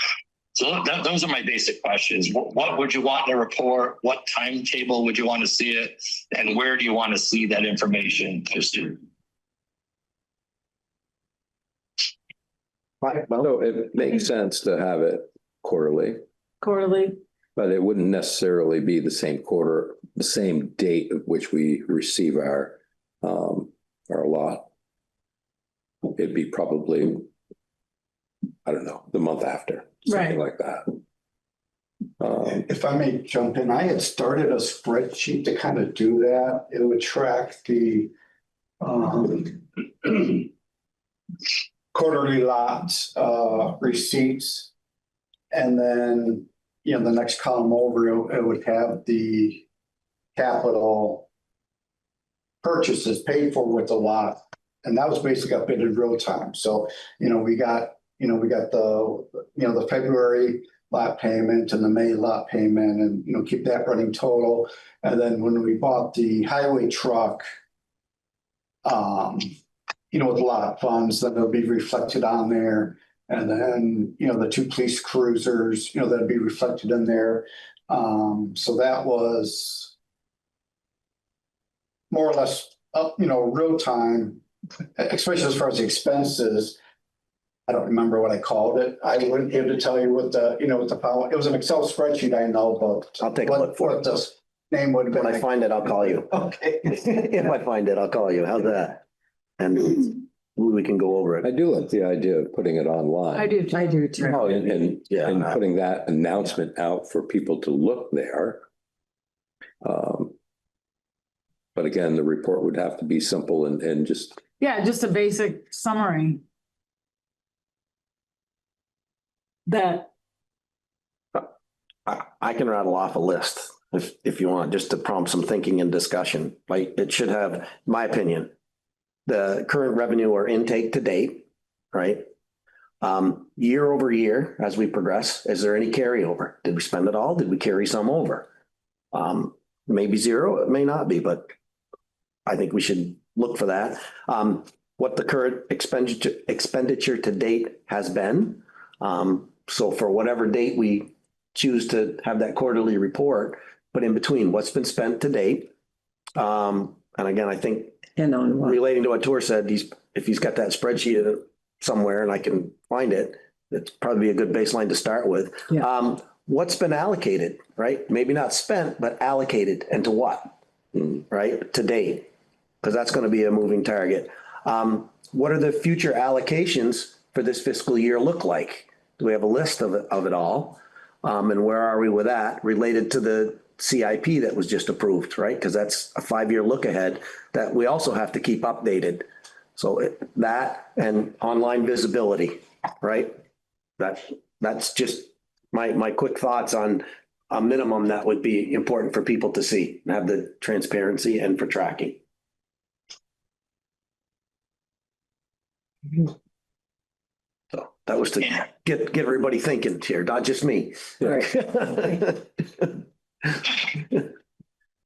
So those are my basic questions. What would you want in a report? What timetable would you want to see it? And where do you want to see that information posted? So it makes sense to have it quarterly, but it wouldn't necessarily be the same date of which we receive our lot. It'd be probably, I don't know, the month after, something like that. If I may jump in, I had started a spreadsheet to kind of do that. It would track the quarterly lots, receipts, and then, the next column over, it would have the capital purchases paid for with the lot. And that was basically updated in real time. So, we got the February lot payment and the May lot payment, and, keep that running total. And then when we bought the highway truck, with a lot of funds, then it'll be reflected on there. And then, the 2 police cruisers, that'll be reflected in there. So that was more or less up, real time, especially as far as the expenses. I don't remember what I called it. I wouldn't be able to tell you what the file, it was an Excel spreadsheet, I know, but I'll take a look for it. This name would have been. When I find it, I'll call you. Okay. If I find it, I'll call you. How's that? And we can go over I it. do like the idea of putting it online. I do too. Oh, And putting that announcement out for people to look there. But again, the report would have to be simple and just. Yeah, just a basic summary. That. I can rattle off a list if you want, just to prompt some thinking and discussion. Like, it should have, in my opinion, the current revenue or intake to date, right? Year over year, as we progress, is there any carryover? Did we spend it all? Did we carry some over? Maybe zero, it may not be, but I think we should look for that. What the current expenditure to date has been. So for whatever date we choose to have that quarterly report, but in between, what's been spent to date? And again, I think, And on what? relating to what Tor said, if he's got that spreadsheet somewhere and I can find it, it's probably a good baseline to start with. Yeah. What's been allocated, right? Maybe not spent, but allocated, and to what, right? To date, because that's going to be a moving target. What are the future allocations for this fiscal year look like? Do we have a list of it all? And where are we with that related to the CIP that was just approved, right? Because that's a 5-year look ahead that we also have to keep updated. So that and online visibility, right? That's just my quick thoughts on a minimum that would be important for people to see and have the transparency and for tracking. So that was to get everybody thinking here, not just me. Right.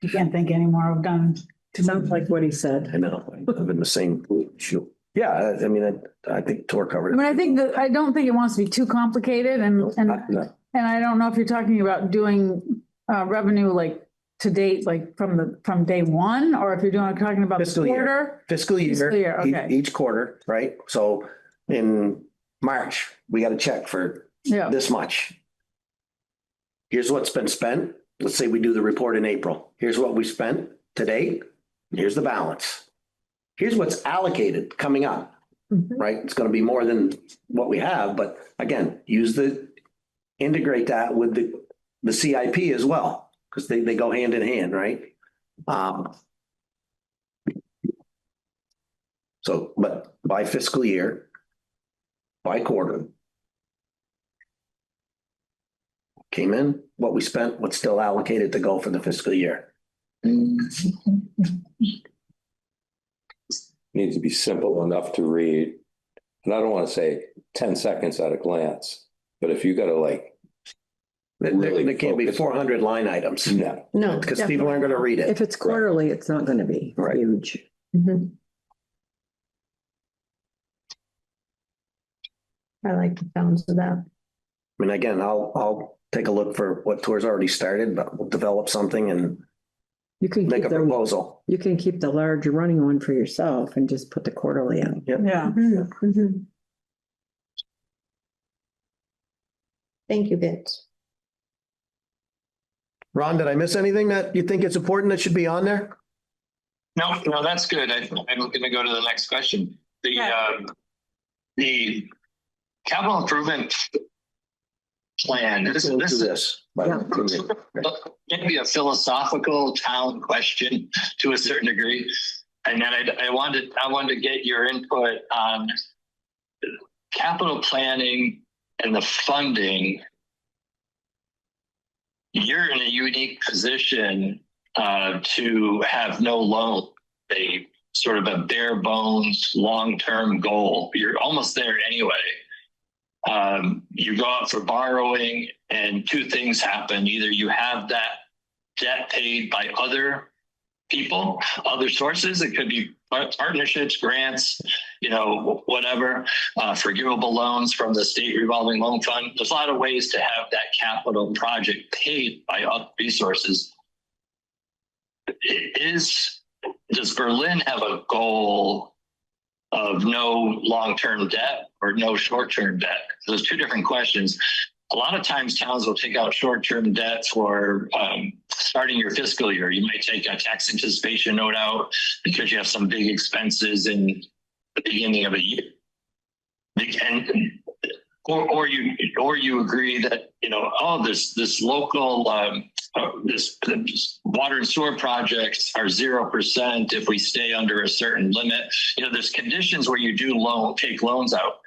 You can't think anymore. I've done. Sounds like what he said. I know, I'm in the same shoe. Yeah, I mean, I think Tor covered I it. mean, I don't think it wants to be too complicated and No. I don't know if you're talking about doing revenue like to date, like from day one, or if you're talking about the Fiscal year. quarter? Fiscal Fiscal year, year, okay. each quarter, right? So in March, we got a check for Yeah, this much. Here's what's been spent. Let's say we do the report in April. Here's what we spent to date. Here's the balance. Here's what's allocated coming up, right? It's going to be more than what we have, but again, integrate that with the CIP as well, because they go hand in hand, right? So, but by fiscal year, by quarter, came in, what we spent, what's still allocated to go for the fiscal year. Needs to be simple enough to read. And I don't want to say 10 seconds at a glance, but if you got to like. There can't be 400 line items. No. No, Because people aren't going to read it. if it's quarterly, it's not gonna be Right. huge. I like the sounds of that. I mean, again, I'll take a look for what tour's already started, but we'll develop something and You can make keep a proposal. you can keep the large running one for yourself and just put the quarterly out. yeah. Thank you, Vince. Ron, did I miss anything that you think it's important that should be on there? No, that's good. I'm going to go to the next question. The capital improvement plan, this Do is this. maybe a philosophical town question to a certain degree. And then I wanted to get your input on capital planning and the funding. You're in a unique position to have no loan, a sort of a bare bones long-term goal. You're almost there anyway. You go out for borrowing and two things happen. Either you have that debt paid by other people, other sources. It could be partnerships, grants, whatever, forgivable loans from the state revolving loan fund. There's a lot of ways to have that capital project paid by other resources. Does Berlin have a goal of no long-term debt or no short-term debt? Those two different questions. A lot of times towns will take out short-term debt for starting your fiscal year. You might take a tax anticipation note out because you have some big expenses in the beginning of a year. Or you agree that, this local, this water and sewer projects are 0% if we stay under a certain limit. There's conditions where you do take loans out,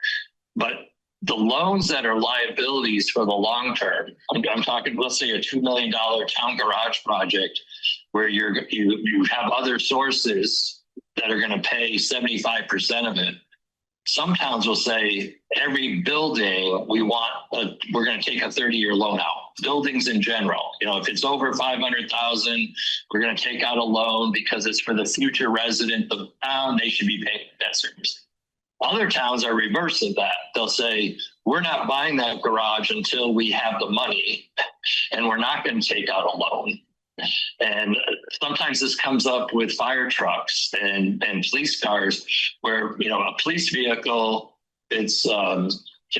but the loans that are liabilities for the long term, I'm talking, let's say a $2 million town garage project where you have other sources that are going to pay 75% of it. Some towns will say every building we're going to take a 30-year loan out. Buildings in general, if it's over 500,000, we're going to take out a loan because it's for the future resident of the town. They should be paying debt service. Other towns are reverse of that. They'll say, we're not buying that garage until we have the money, and we're not going to take out a loan. And sometimes this comes up with fire trucks and police cars where, a police vehicle, it's,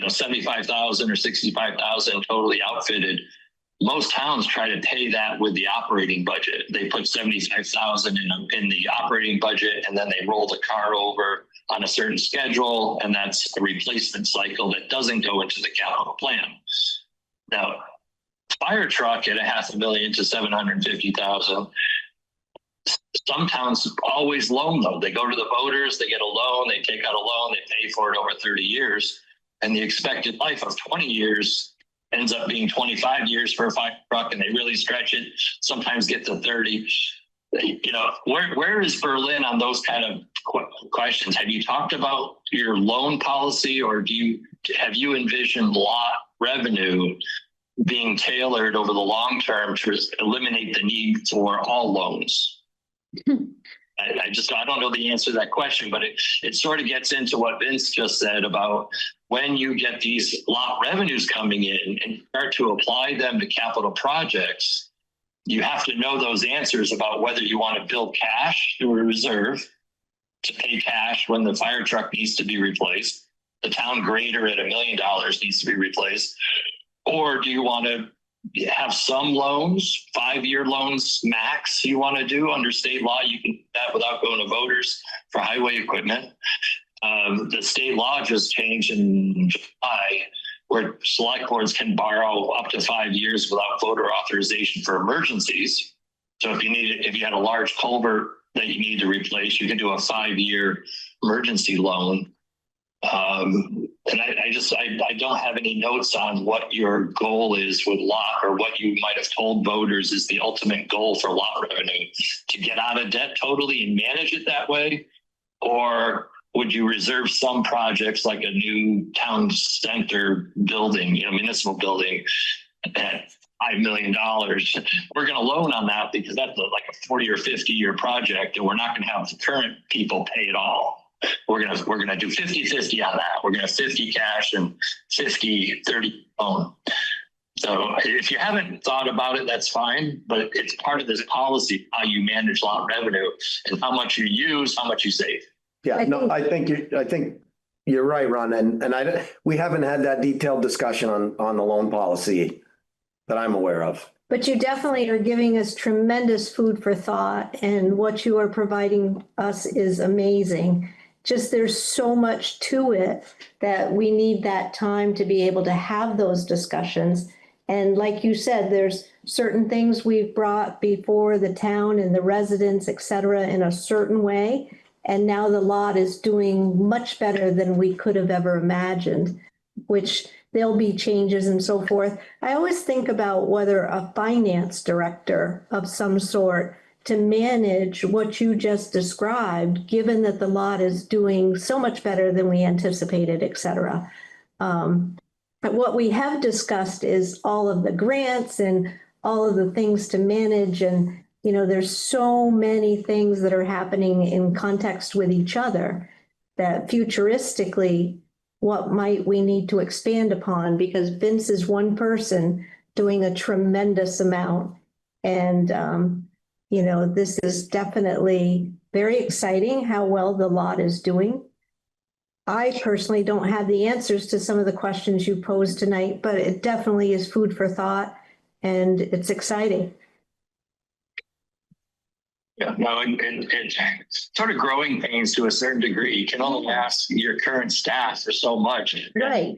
75,000 or 65,000 totally outfitted. Most towns try to pay that with the operating budget. They put 75,000 in the operating budget, and then they roll the car over on a certain schedule. And that's a replacement cycle that doesn't go into the capital plan. Now, fire truck at $500,000 to 750,000. Some towns always loan though. They go to the voters, they get a loan, they take out a loan, they pay for it over 30 years. And the expected life of 20 years ends up being 25 years for a fire truck, and they really stretch it, sometimes get to 30. Where is Berlin on those kind of questions? Have you talked about your loan policy, or have you envisioned lot revenue being tailored over the long term to eliminate the need for all loans? I don't know the answer to that question, but it sort of gets into what Vince just said about when you get these lot revenues coming in and start to apply them to capital projects, you have to know those answers about whether you want to build cash through a reserve to pay cash when the fire truck needs to be replaced. The town grader at $1 million needs to be replaced. Or do you want to have some loans, 5-year loans max you want to do under state law? You can do that without going to voters for highway equipment. The state law just changed in July, where select boards can borrow up to 5 years without voter authorization for emergencies. So if you had a large culvert that you need to replace, you can do a 5-year emergency loan. And I don't have any notes on what your goal is with lot, or what you might have told voters is the ultimate goal for lot revenue, to get out of debt totally and manage it that way. Or would you reserve some projects like a new town center building, municipal building at $5 million? We're going to loan on that because that's like a 40 or 50-year project, and we're not going to have the current people pay it all. We're gonna do 50-50 on that. We're gonna 50 cash and 50-30 loan. So if you haven't thought about it, that's fine, but it's part of this policy, how you manage lot revenue and how much you use, how much you save. Yeah, I think you're right, Ron. And we haven't had that detailed discussion on the loan policy that I'm aware of. But you definitely are giving us tremendous food for thought, and what you are providing us is amazing. Just there's so much to it that we need that time to be able to have those discussions. And like you said, there's certain things we've brought before the town and the residents, et cetera, in a certain way. And now the lot is doing much better than we could have ever imagined, which there'll be changes and so forth. I always think about whether a finance director of some sort to manage what you just described, given that the lot is doing so much better than we anticipated, et cetera. But what we have discussed is all of the grants and all of the things to manage. And, there's so many things that are happening in context with each other that futuristically, what might we need to expand upon? Because Vince is one person doing a tremendous amount. And, this is definitely very exciting how well the lot is doing. I personally don't have the answers to some of the questions you posed tonight, but it definitely is food for thought, and it's exciting. Yeah, no, and sort of growing pains to a certain degree. You can only ask your current staff for so much. Right.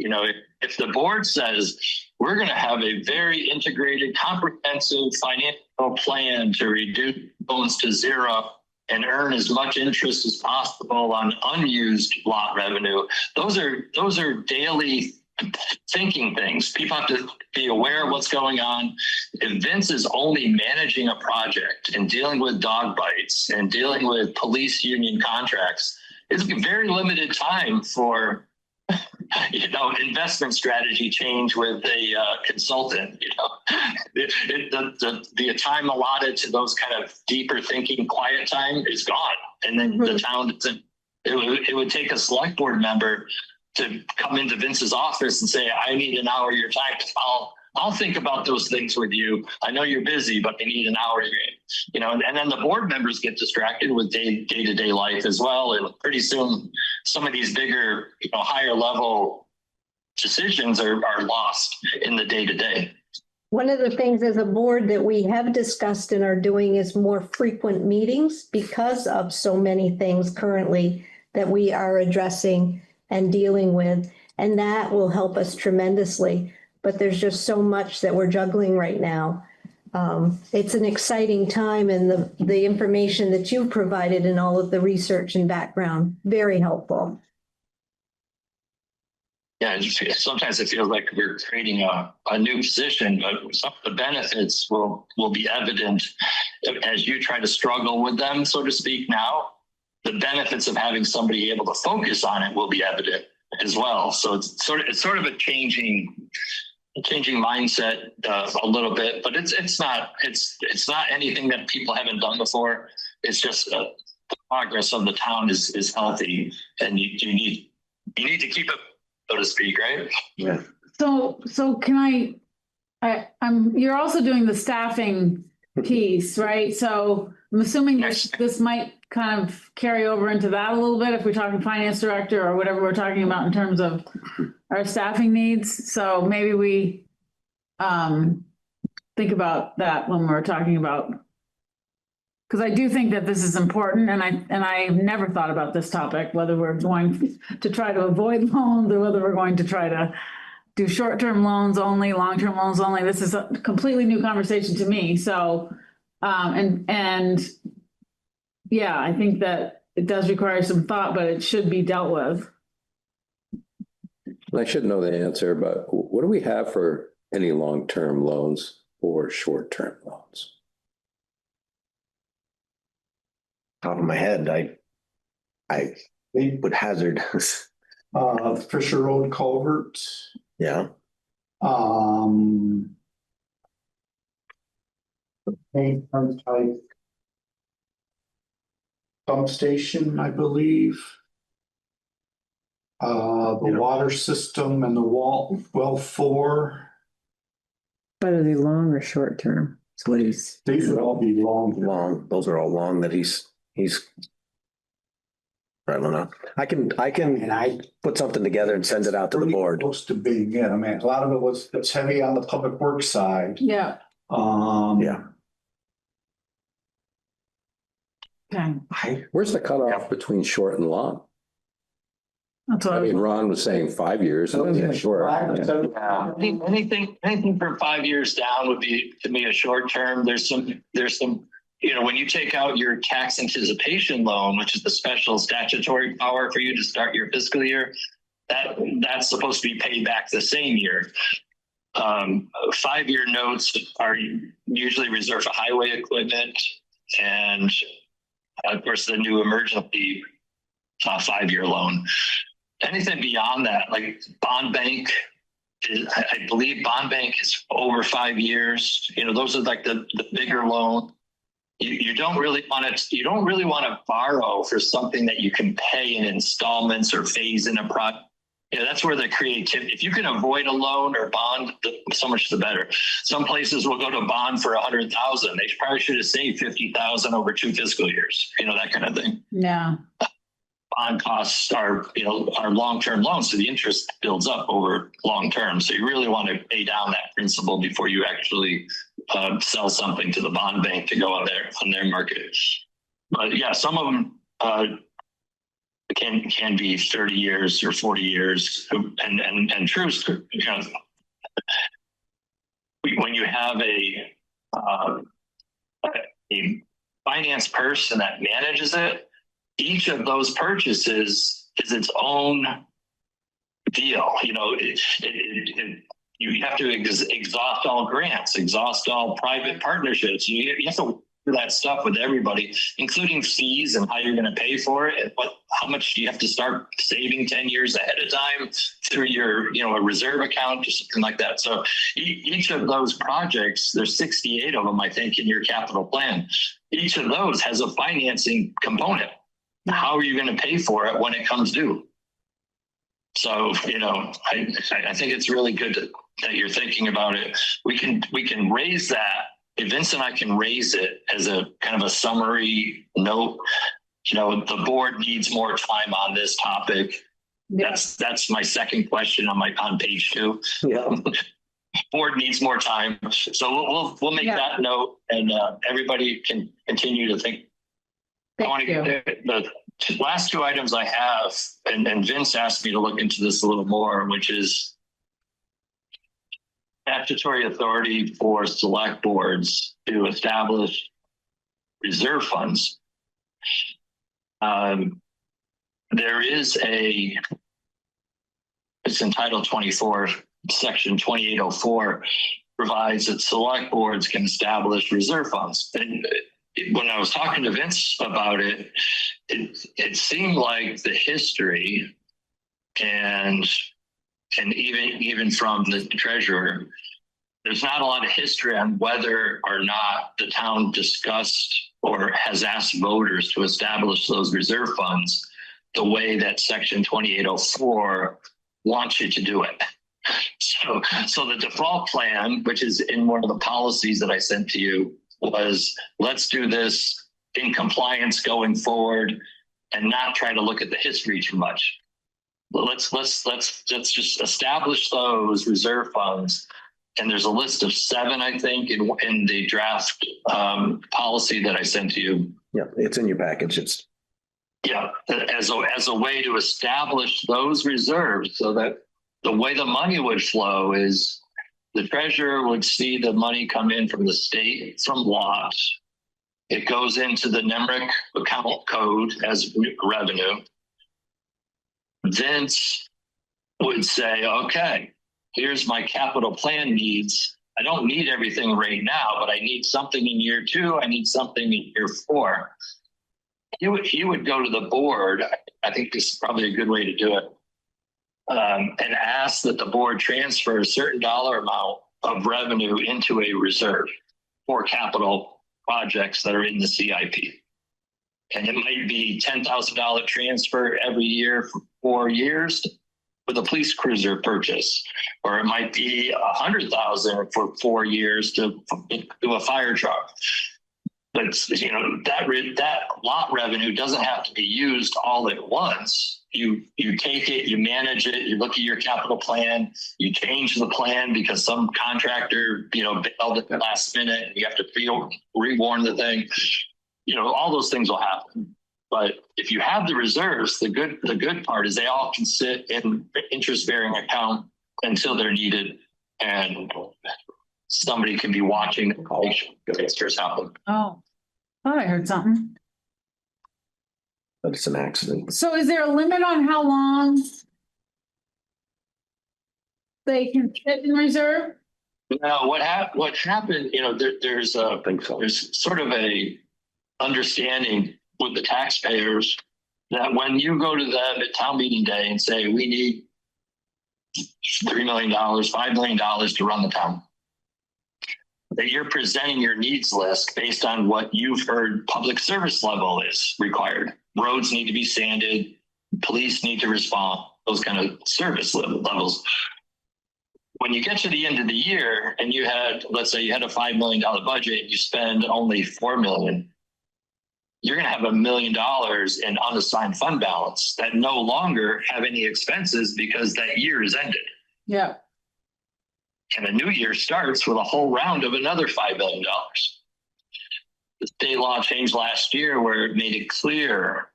If the board says we're going to have a very integrated, comprehensive financial plan to reduce loans to zero and earn as much interest as possible on unused lot revenue, those are daily thinking things. People have to be aware of what's going on. If Vince is only managing a project and dealing with dog bites and dealing with police union contracts, it's very limited time for investment strategy change with a consultant. The time allotted to those kind of deeper thinking, quiet time is gone, and then the town doesn't. It would take a select board member to come into Vince's office and say, I need an hour of your time. I'll think about those things with you. I know you're busy, but I need an hour. And then the board members get distracted with day-to-day life as well. And pretty soon some of these bigger, higher level decisions are lost in the day-to-day. One of the things as a board that we have discussed and are doing is more frequent meetings because of so many things currently that we are addressing and dealing with, and that will help us tremendously. But there's just so much that we're juggling right now. It's an exciting time, and the information that you've provided and all of the research and background, very helpful. Yeah, sometimes it feels like we're creating a new position, but some of the benefits will be evident as you try to struggle with them, so to speak. Now, the benefits of having somebody able to focus on it will be evident as well. So it's sort of a changing mindset a little bit, but it's not anything that people haven't done before. It's just the progress of the town is healthy, and you need to keep it, so to speak, right? Yeah. So can you're also doing the staffing piece, right? So I'm assuming this might kind of carry over into that a little bit if we're talking finance director or whatever we're talking about in terms of our staffing needs. So maybe we think about that when we're talking about, because I do think that this is important, and I never thought about this topic, whether we're going to try to avoid loans or whether we're going to try to do short-term loans only, long-term loans only. This is a completely new conversation to me. So, and yeah, I think that it does require some thought, but it should be dealt with. I should know the answer, but what do we have for any long-term loans or short-term loans? Top of my head, I would hazard. Fisher Road culvert. Yeah. Main Turnpike pump station, I believe. The water system and the well 4. But are they long or short term? That's what he's. These would all be long. Long. Those are all long that he's. I don't know. I can And I put something together and send it out to the board. Close to being it. I mean, a lot of it's heavy on the public works side. Yeah. Yeah. Okay. Where's the cutoff between short and long? That's what I mean, Ron was saying 5 years. Yeah, sure. Yeah. Anything from 5 years down would be, to me, a short term. There's some, when you take out your tax anticipation loan, which is the special statutory power for you to start your fiscal year, that's supposed to be paid back the same year. 5-year notes are usually reserved for highway equipment, and of course the new emergency 5-year loan. Anything beyond that, like bond bank, I believe bond bank is over 5 years. Those are like the bigger loan. You don't really want to borrow for something that you can pay in installments or phase in a project. That's where the creativity, if you can avoid a loan or bond, so much the better. Some places will go to bond for 100,000. They probably should have saved 50,000 over 2 fiscal years, that kind of thing. Yeah. Bond costs are long-term loans, so the interest builds up over long-term. So you really want to pay down that principal before you actually sell something to the bond bank to go on their market. But yeah, some of them can be 30 years or 40 years, and true. When you have a finance person that manages it, each of those purchases is its own deal. You have to exhaust all grants, exhaust all private partnerships. You have to do that stuff with everybody, including fees and how you're going to pay for it, and how much you have to start saving 10 years ahead of time through your, a reserve account or something like that. So each of those projects, there's 68 of them, I think, in your capital plan. Each of those has a financing component. How are you going to pay for it when it comes due? So, I think it's really good that you're thinking about it. We can raise that. Vince and I can raise it as a kind of a summary note. The board needs more time on this topic. Yeah. That's my second question on page 2. Yeah. Board needs more time. So we'll make that note, and everybody can continue to think. Thank you. The last 2 items I have, and Vince asked me to look into this a little more, which is statutory authority for select boards to establish reserve funds. There is it's in Title 24, Section 2804, provides that select boards can establish reserve funds. And when I was talking to Vince about it, it seemed like the history and even from the treasurer, there's not a lot of history on whether or not the town discussed or has asked voters to establish those reserve funds the way that Section 2804 wants you to do it. So the default plan, which is in one of the policies that I sent to you, was let's do this in compliance going forward and not try to look at the history too much. Let's just establish those reserve funds. And there's a list of 7, I think, in the draft policy that I sent to you. Yeah, it's in your package. It's As a way to establish those reserves so that the way the money would flow is the treasurer would see the money come in from the state from lots. It goes into the NEMRIC account code as revenue. Vince would say, okay, here's my capital plan needs. I don't need everything right now, but I need something in year 2. I need something in year 4. He would go to the board. I think this is probably a good way to do it. And ask that the board transfer a certain dollar amount of revenue into a reserve for capital projects that are in the CIP. And it might be $10,000 transfer every year for 4 years for the police cruiser purchase, or it might be $100,000 for 4 years to do a fire truck. But that lot revenue doesn't have to be used all at once. You take it, you manage it, you look at your capital plan, you change the plan because some contractor, bailed at the last minute and you have to rewarn the thing. All those things will happen. But if you have the reserves, the good part is they all can sit in interest-bearing account until they're needed, and somebody can be watching and make sure transfers happen. Oh, thought I heard something. but it's an accident. So is there a limit on how long they can sit in reserve? No, what happened, there's I think so. there's sort of a understanding with the taxpayers that when you go to them at town meeting day and say, we need $3 million, $5 million to run the town, that you're presenting your needs list based on what you've heard public service level is required. Roads need to be sanded, police need to respond, those kind of service levels. When you get to the end of the year and you had, let's say you had a $5 million budget, and you spend only $4 million, you're going to have $1 million in unassigned fund balance that no longer have any expenses because that year is ended. Yeah. And a new year starts with a whole round of another $5 million. The state law changed last year where it made it clear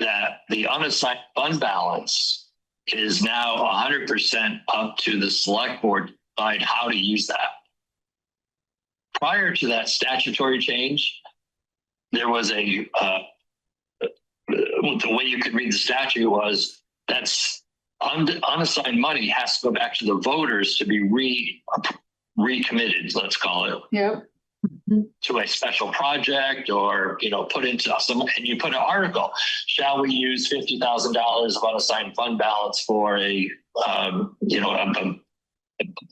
that the unassigned fund balance is now 100% up to the select board to decide how to use that. Prior to that statutory change, there was the way you could read the statute was that's unassigned money has to go back to the voters to be recommitted, let's call it. Yep. To a special project or, put into some, and you put an article, shall we use $50,000 of unassigned fund balance for a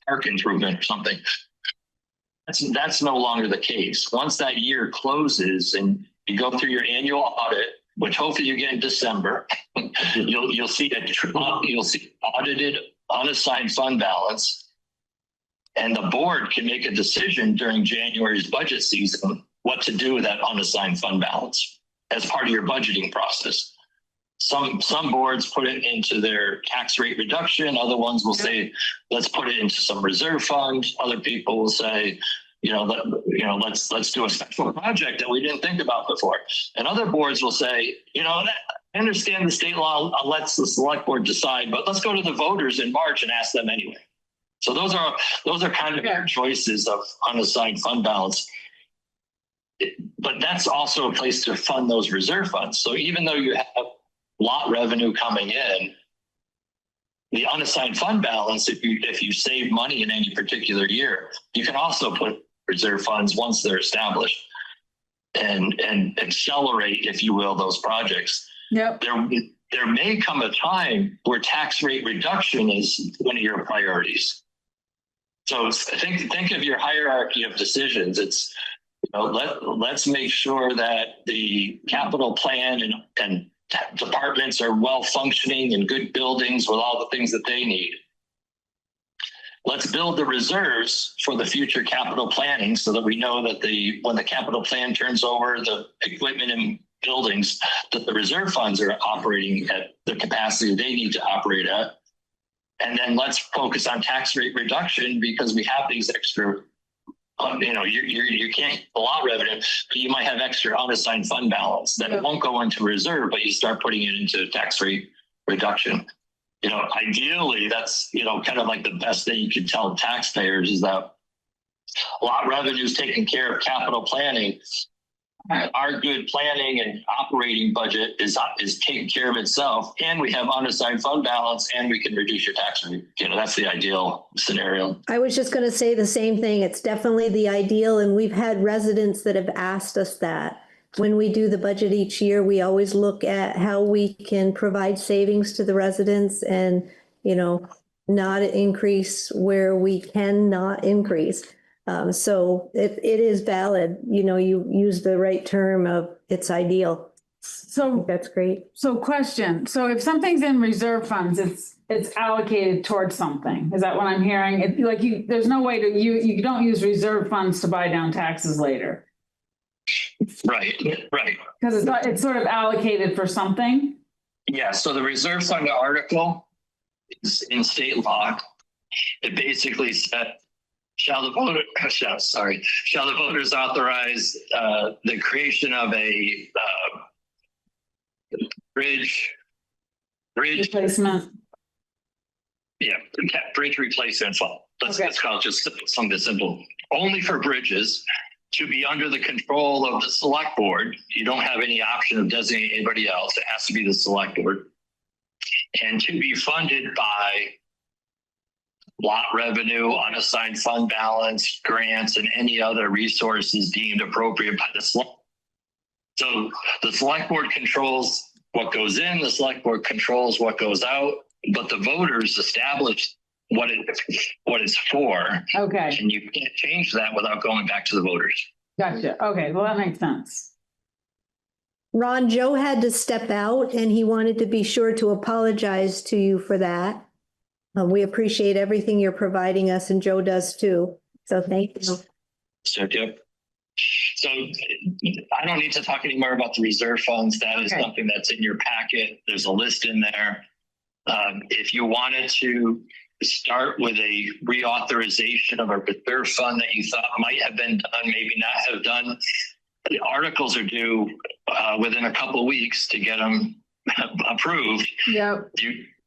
park improvement or something? That's no longer the case. Once that year closes and you go through your annual audit, which hopefully you get in December, you'll see audited unassigned fund balance. And the board can make a decision during January's budget season what to do with that unassigned fund balance as part of your budgeting process. Some boards put it into their tax rate reduction. Other ones will say, let's put it into some reserve fund. Other people will say, let's do a special project that we didn't think about before. And other boards will say, I understand the state law lets the select board decide, but let's go to the voters in March and ask them anyway. So those are kind of your choices of unassigned fund balance. But that's also a place to fund those reserve funds. So even though you have lot revenue coming in, the unassigned fund balance, if you save money in any particular year, you can also put reserve funds once they're established and accelerate, if you will, those projects. Yep. There may come a time where tax rate reduction is one of your priorities. So think of your hierarchy of decisions. It's, let's make sure that the capital plan and departments are well functioning and good buildings with all the things that they need. let's build the reserves for the future capital planning so that we know that when the capital plan turns over the equipment and buildings, that the reserve funds are operating at the capacity they need to operate at. And then let's focus on tax rate reduction because we have these extra, you can't pull out revenue, but you might have extra unassigned fund balance that won't go into reserve, but you start putting it into tax rate reduction. Ideally, that's, kind of like the best thing you could tell taxpayers is that lot revenue is taking care of capital planning. Our good planning and operating budget is taking care of itself, and we have unassigned fund balance, and we can reduce your tax rate. That's the ideal scenario. I was just going to say the same thing. It's definitely the ideal, and we've had residents that have asked us that. When we do the budget each year, we always look at how we can provide savings to the residents and, not increase where we cannot increase. So it is valid, you use the right term of it's ideal. So That's great. So question, so if something's in reserve funds, it's allocated towards something. Is that what I'm hearing? There's no way you don't use reserve funds to buy down taxes later. Right. Because it's sort of allocated for something. Yeah, so the reserve fund article is in state law. It basically said, shall the voters authorize the creation of a bridge Replacement. Yeah, bridge replacement fund. Let's call it just something simple. Only for bridges to be under the control of the select board. You don't have any option of designating anybody else. It has to be the select board. And to be funded by lot revenue, unassigned fund balance, grants, and any other resources deemed appropriate by the select. So the select board controls what goes in, the select board controls what goes out, but the voters establish what it's for. Okay. And you can't change that without going back to the voters. Gotcha. Okay. Well, that makes sense. Ron, Joe had to step out and he wanted to be sure to apologize to you for that. We appreciate everything you're providing us, and Joe does too. So thank you. So I don't need to talk anymore about the reserve funds. That is something that's in your packet. There's a list in there. If you wanted to start with a reauthorization of a reserve fund that you thought might have been done, maybe not have done, the articles are due within a couple of weeks to get them approved. Yep.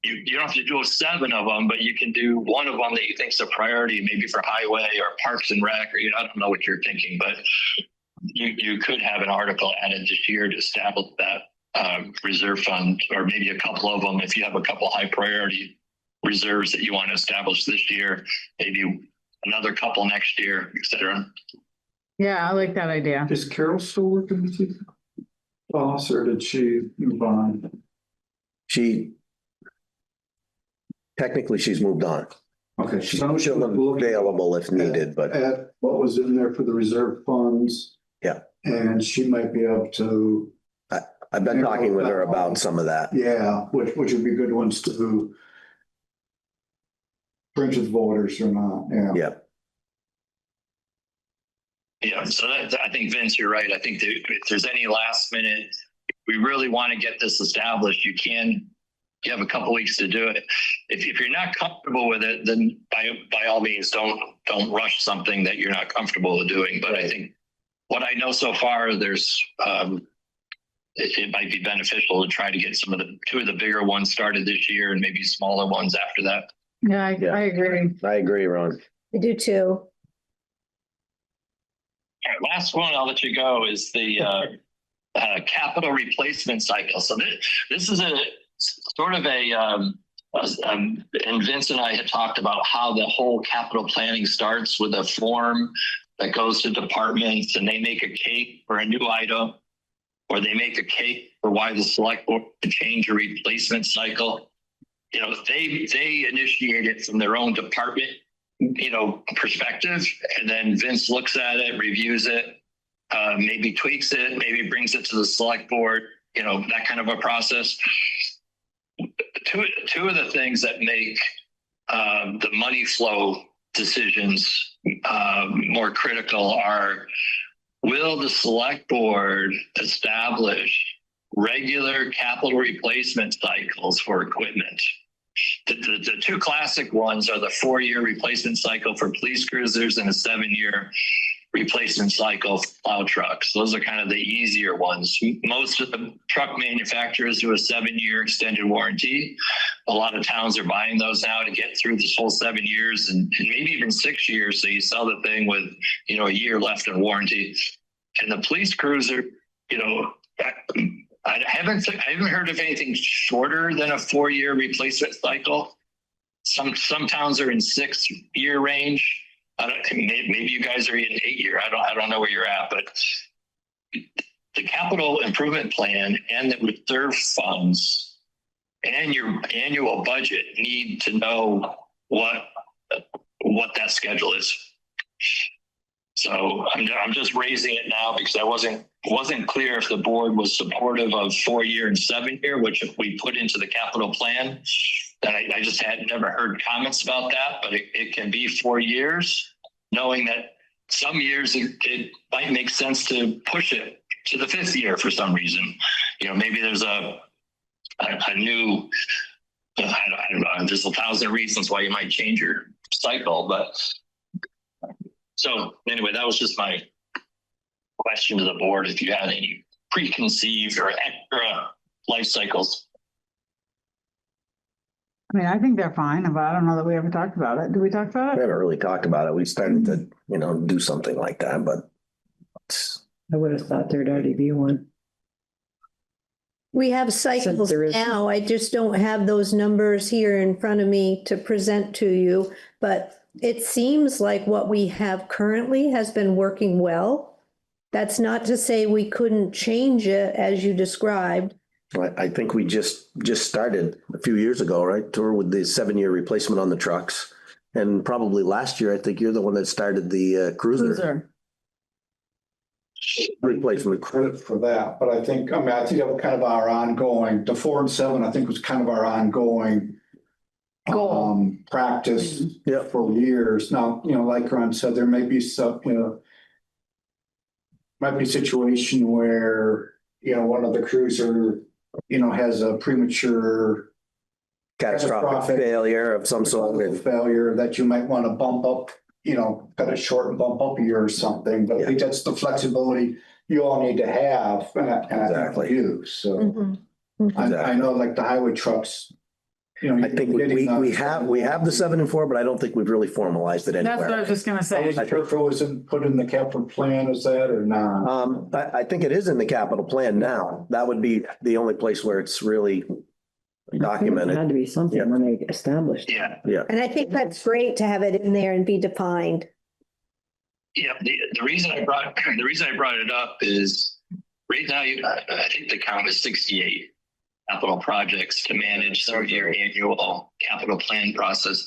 You don't have to do 7 of them, but you can do one of them that you think is a priority, maybe for highway or parks and rec, or I don't know what you're thinking, but you could have an article added this year to establish that reserve fund, or maybe a couple of them if you have a couple high priority reserves that you want to establish this year, maybe another couple next year, et cetera. Yeah, I like that idea. Is Carol still working with you, boss, or did she move on? Technically, she's moved on. Okay. She's still available if needed, but At what was in there for the reserve funds. Yeah. And she might be able to. I've been talking with her about some of that. Yeah, which would be good ones to bring to the voters or not, yeah. Yeah. Yeah, so I think, Vince, you're right. I think that if there's any last minute, we really want to get this established, you have a couple weeks to do it. If you're not comfortable with it, then by all means, don't rush something that you're not comfortable with doing. But I think what I know so far, there's it might be beneficial to try to get two of the bigger ones started this year and maybe smaller ones after that. Yeah, I agree. I agree, Ron. I do too. All right, last one, I'll let you go, is the capital replacement cycle. So this is a sort of and Vince and I had talked about how the whole capital planning starts with a form that goes to departments, and they make a case for a new item, or they make a case for why the select board to change a replacement cycle. They initiate it from their own department, perspective, and then Vince looks at it, reviews it, maybe tweaks it, maybe brings it to the select board, that kind of a process. Two of the things that make the money flow decisions, more critical are, will the select board establish regular capital replacement cycles for equipment? The two classic ones are the 4-year replacement cycle for police cruisers and a 7-year replacement cycle for plow trucks. Those are kind of the easier ones. Most of the truck manufacturers do a 7-year extended warranty. A lot of towns are buying those now to get through this whole 7 years and maybe even 6 years. So you sell the thing with, a year left in warranty. And the police cruiser, I haven't heard of anything shorter than a 4-year replacement cycle. Some towns are in 6-year range. Maybe you guys are in 8-year. I don't know where you're at, but the capital improvement plan and the reserve funds and your annual budget need to know what that schedule is. So I'm just raising it now because I wasn't clear if the board was supportive of 4-year and 7-year, which if we put into the capital plan. That I just had never heard comments about that, but it can be 4 years, knowing that some years it might make sense to push it to the 5th year for some reason. Maybe there's a new, I don't know, there's 1,000 reasons why you might change your cycle, but so anyway, that was just my question to the board. If you had any preconceived or extra life cycles. I mean, I think they're fine, but I don't know that we ever talked about it. Did we talk about We it? haven't really talked about it. We started to, do something like that, but I would have thought there'd already be one. We have cycles there is- now. I just don't have those numbers here in front of me to present to you, but it seems like what we have currently has been working well. That's not to say we couldn't change it as you described. I think we just started a few years ago, right? Tour with the 7-year replacement on the trucks. And probably last year, I think you're the one that started the cruiser replacement. Credit for that, but I think that was kind of our ongoing, the 4 and 7, I think was kind of our ongoing practice for years. Now, like Ron said, there may be some, might be a situation where, one of the cruiser, has a premature Catastrophic failure of some sort. Failure that you might want to bump up, cut it short and bump up a year or something. But I think that's the flexibility you all need to have, and I think you do. So I know, like the highway trucks. I think we have the 7 and 4, but I don't think we've really formalized it anywhere. That's what I was just gonna I say. wasn't sure if it was put in the capital plan, is that or not? I think it is in the capital plan now. That would be the only place where it's really It documented. had to be something when they established. Yeah. And I think that's great to have it in there and be defined. Yeah. The reason I brought it up is right now, I think the count is 68 capital projects to manage through your annual capital plan process.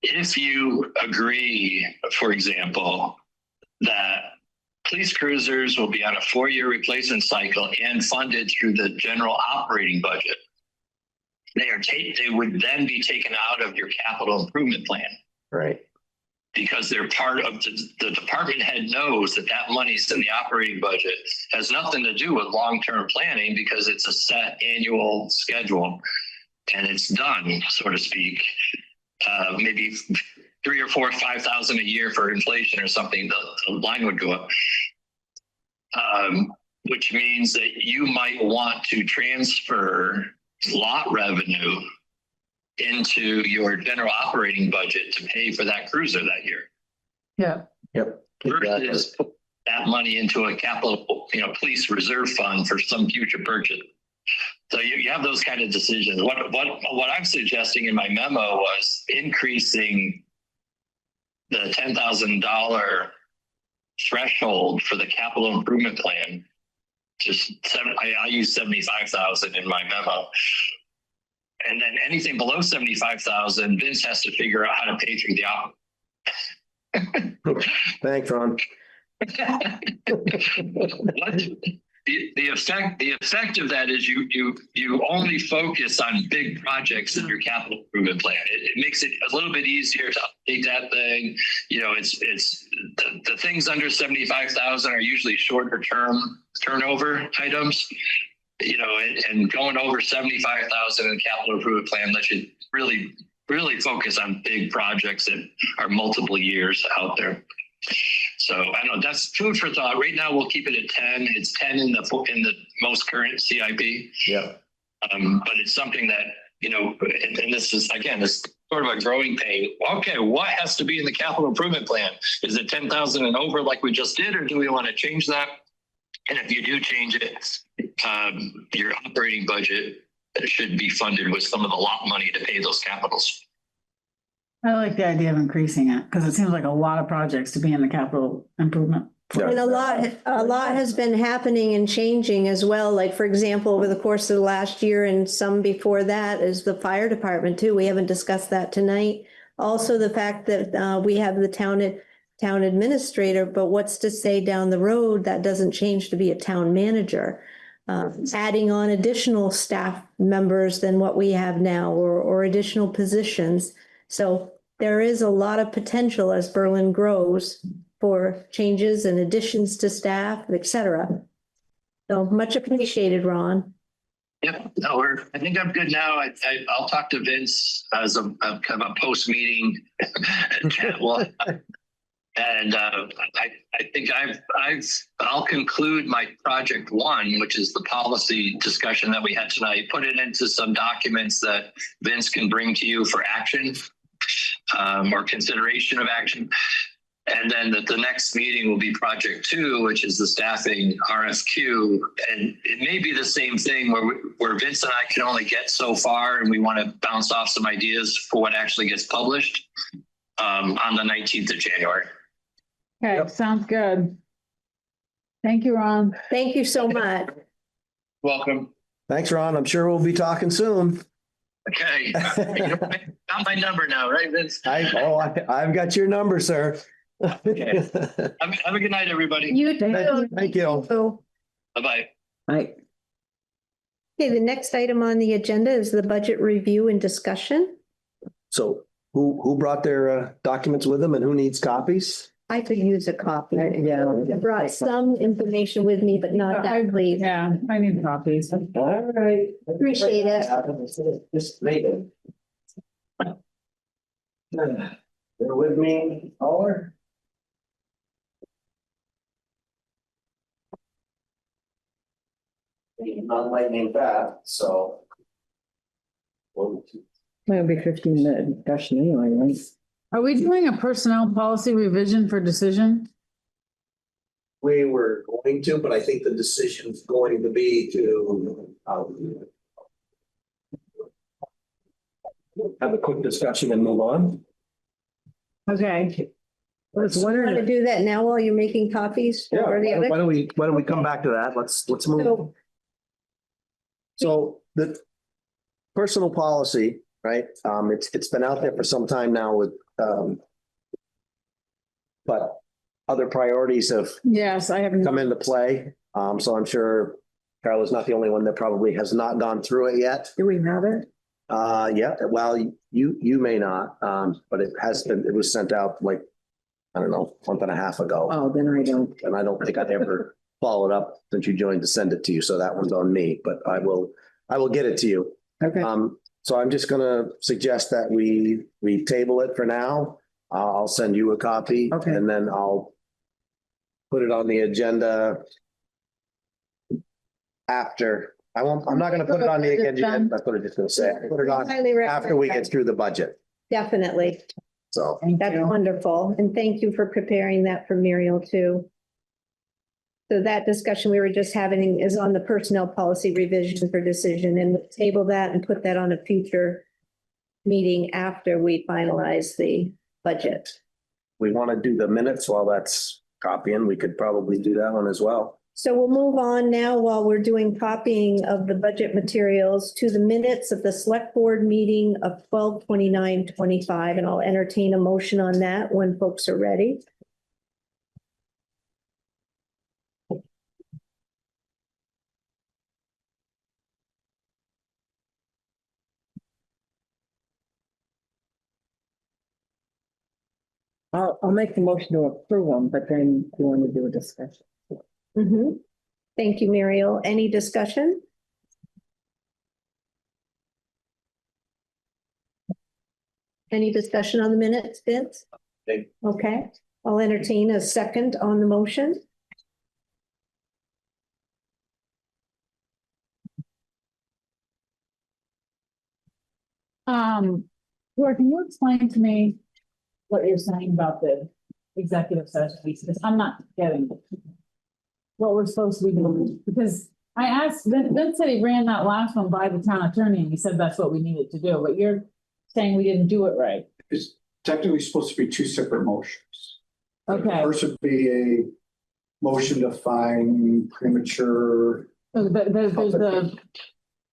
If you agree, for example, that police cruisers will be on a 4-year replacement cycle and funded through the general operating budget, they would then be taken out of your capital improvement plan. Right. Because they're part of the department head knows that money's in the operating budget, has nothing to do with long-term planning because it's a set annual schedule and it's done, so to speak. Maybe 3 or 4 or 5,000 a year for inflation or something, the line would go up. Which means that you might want to transfer lot revenue into your general operating budget to pay for that cruiser that year. Yeah. Yep. Versus that money into a capital, police reserve fund for some future purchase. So you have those kind of decisions. What I'm suggesting in my memo was increasing the $10,000 threshold for the capital improvement plan to I use 75,000 in my memo. And then anything below 75,000, Vince has to figure out how to pay through the Thanks, Ron. What? the effect of that is you only focus on big projects in your capital improvement plan. It makes it a little bit easier to update that thing. You know, it's the things under 75,000 are usually shorter term turnover items. You know, and going over 75,000 in capital improvement plan lets you really focus on big projects that are multiple years out there. So I don't know, that's food for thought. Right now, we'll keep it at 10. It's 10 in the most current CIP. Yeah. But it's something that, you know, and this is, again, this sort of a growing pain. Okay, what has to be in the capital improvement plan? Is it 10,000 and over like we just did, or do we want to change that? And if you do change it, your operating budget should be funded with some of the lot money to pay those capitals. I like the idea of increasing it because it seems like a lot of projects to be in the capital improvement. And a lot has been happening and changing as well. Like, for example, over the course of the last year and some before that is the fire department too. We haven't discussed that tonight. Also, the fact that we have the town administrator, but what's to say down the road that doesn't change to be a town manager? Adding on additional staff members than what we have now or additional positions. So there is a lot of potential as Berlin grows for changes and additions to staff, et cetera. So much appreciated, Ron. Yep, no, I think I'm good now. I'll talk to Vince as a kind of a post-meeting chat. Well, and I think I'll conclude my project one, which is the policy discussion that we had tonight, put it into some documents that Vince can bring to you for action or consideration of action. And then the next meeting will be project two, which is the staffing RFQ. And it may be the same thing where Vince and I can only get so far and we want to bounce off some ideas for what actually gets published on the 19th of January. Okay, Yep. Sounds good. Thank you, Ron. Thank you so much. Welcome. Thanks, Ron. I'm sure we'll be talking soon. Okay. You got my number now, right, Vince? I've got your number, sir. Okay. Have a good night, everybody. You too. Thank you. So, Bye-bye. I, okay, the next item on the agenda is the budget review and discussion. So who brought their documents with them and who needs copies? I could use a copy. yeah. I brought some information with me, but not that, please. Yeah, I need copies. All right. Appreciate it. Just make it. Bear with me, caller. Not lightning fast, so. It'll be 15-minute discussion anyway, right? Are we doing a personnel policy revision for decision? We were going to, but I think the decision's going to be to have a quick discussion and move on. Okay. I was Want to wondering, do that now while you're making copies? for the other? Why don't we come back to that? Let's move. So, So the personal policy, right? It's been out there for some time now with, but other priorities have Yes, I have. come into play. So I'm sure Carola's not the only one that probably has not gone through it yet. do we have it? Yeah, well, you may not, but it was sent out like, I don't know, month and a half ago. Oh, then I don't. And I don't think I've ever followed up since you joined to send it to you. So that one's on me, but I will get it to you. Okay. So I'm just gonna suggest that we table it for now. I'll send you a copy. Okay. And then I'll put it on the agenda after. I'm not gonna put it on the agenda. That's what I'm just gonna say. Put it on highly after we recommend get through the budget. that. Definitely. So. Thank That's you. wonderful. And thank you for preparing that for Muriel too. So that discussion we were just having is on the personnel policy revision for decision, and we'll table that and put that on a future meeting after we finalize the budget. We want to do the minutes while that's copying. We could probably do that one as well. So we'll move on now while we're doing copying of the budget materials to the minutes of the select board meeting of 12/29/25, and I'll entertain a motion on that when folks are ready. I'll make the motion to approve them, but then you want to do a discussion. Mhm. Thank you, Muriel. Any discussion? Any discussion on the minutes, Vince? Okay. Okay, I'll entertain a second on the motion. Laura, can you explain to me what you're saying about the executive session? Because I'm not getting what we're supposed to be doing. Because I asked, Vince said he ran that last one by the town attorney and he said that's what we needed to do, but you're saying we didn't do it right. It's technically supposed to be two separate motions. Okay. First would be a motion to find premature. So there's the,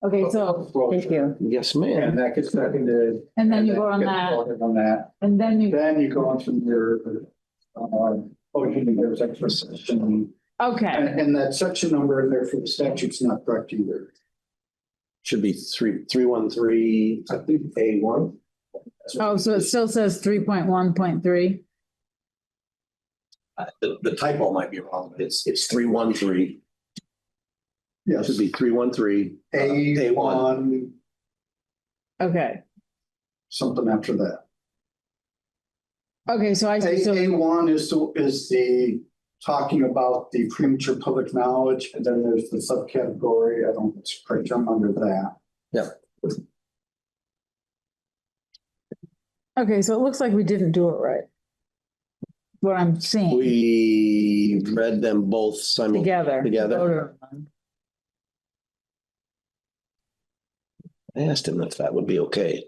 okay, so, Thank you. Yes, ma'am. And that gets seconded. and then you that vote on gets that, voted on that. and then you, Then you go on to your, there's extra session. okay, And that section number in there for the statute's not correct either. Should be 313, I think, A1. oh, so it still says 3.1.3. The typo might be wrong, but it's 313. It Yes. should be 313. A1, Okay, something after that. okay, so I, so, A1 is the talking about the premature public knowledge, and then there's the subcategory, I don't know, it's correct term under that. okay, so it looks like we didn't do it right. What I'm seeing We read them both together. together. Voted on. I asked him if that would be okay.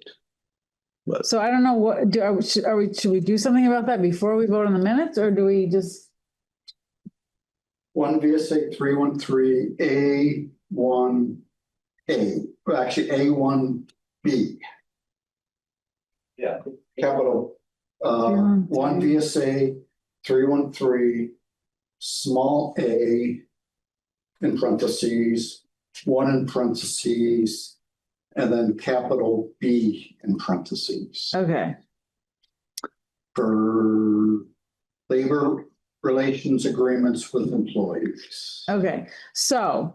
But So I don't know what, should we do something about that before we vote on the minutes, or do we just? One VSA 313 A1A, well, actually A1B. Yeah. Capital, one VSA 313, small a in parentheses, one in parentheses, and then capital B in parentheses. Okay, For labor relations agreements with employees. okay, so.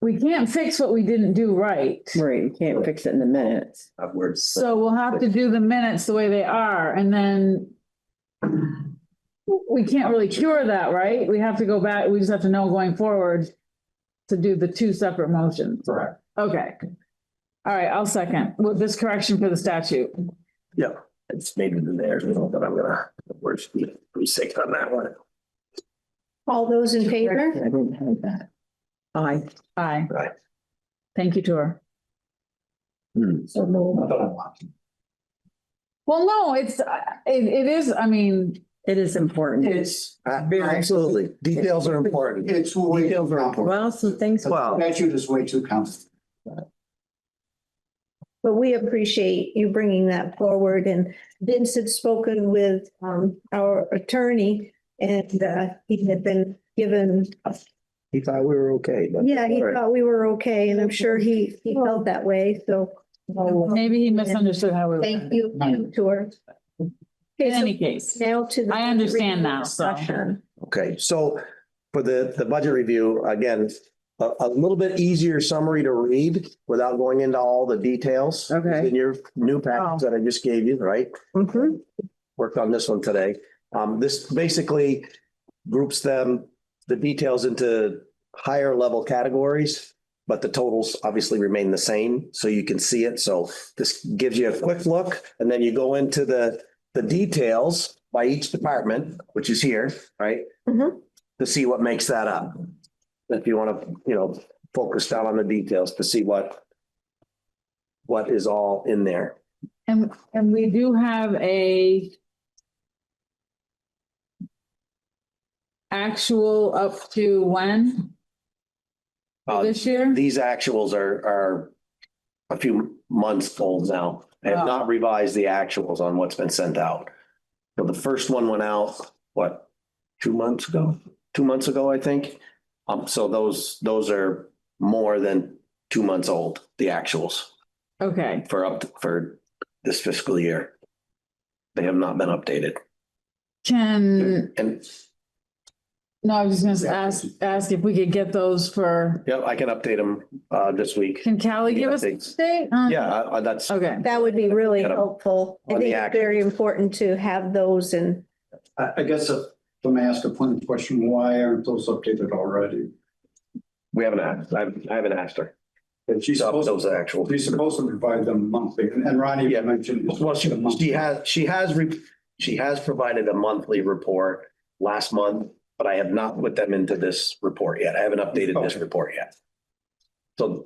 We can't fix what we didn't do right. Right, you can't fix it in the minutes. upwards. So we'll have to do the minutes the way they are, and then. We can't really cure that, right? We have to go back, we just have to know going forward. To do the two separate motions. Correct. Okay. All right, I'll second with this correction for the statute. Yeah, it's made it in there, but I'm gonna, where's be sick on that one. All those in I favor? didn't have that. Aye. Aye. Right. Thank you, Tor. So moved. Not that I want to. Well, no, it's, it is, I mean, It is important. It's, Absolutely. Details are important. it's way too Details are important. Well, some things. Well- Statute is way too complicated. But we appreciate you bringing that forward, and Vince had spoken with our attorney, and he had been given, He thought we were okay, but. yeah, he all right. thought we were okay, and I'm sure he felt that way, so. maybe he misunderstood how we. Thank you, Tor. In any case, Now to the. I understand now, so. Discussion. Okay, so for the budget review, again, a little bit easier summary to read without going into all the details. Okay. In your new package that I just gave you, right? Mhm. Worked on this one today. This basically groups them, the details into higher level categories, but the totals obviously remain the same, so you can see it. So this gives you a quick look, and then you go into the details by each department, which is here, right? Mhm. To see what makes that up. If you want to, focus down on the details to see what is all in there. And we do have a. Actual up to when? This year? These actuals are a few months old now. I have not revised the actuals on what's been sent out. So the first one went out, 2 months ago? 2 months ago, I think. So those are more than 2 months old, the actuals Okay, for this fiscal year. They have not been updated. Can, And, no, I was just gonna ask if we could get those for, yep, I can update them, this week. can Callie give us a date? Yeah, that's, Okay, That would be really Get 'em helpful. I on think the it's action. very important to have those and I guess if I may ask a point of question, why aren't those updated already? we haven't asked, I haven't asked her. And she's Those supposed, are actual. she's supposed to provide them monthly, and Ronnie Yeah. mentioned. Well, she has provided a monthly report last month, but I have not put them into this report yet. I haven't updated this Okay. report yet. So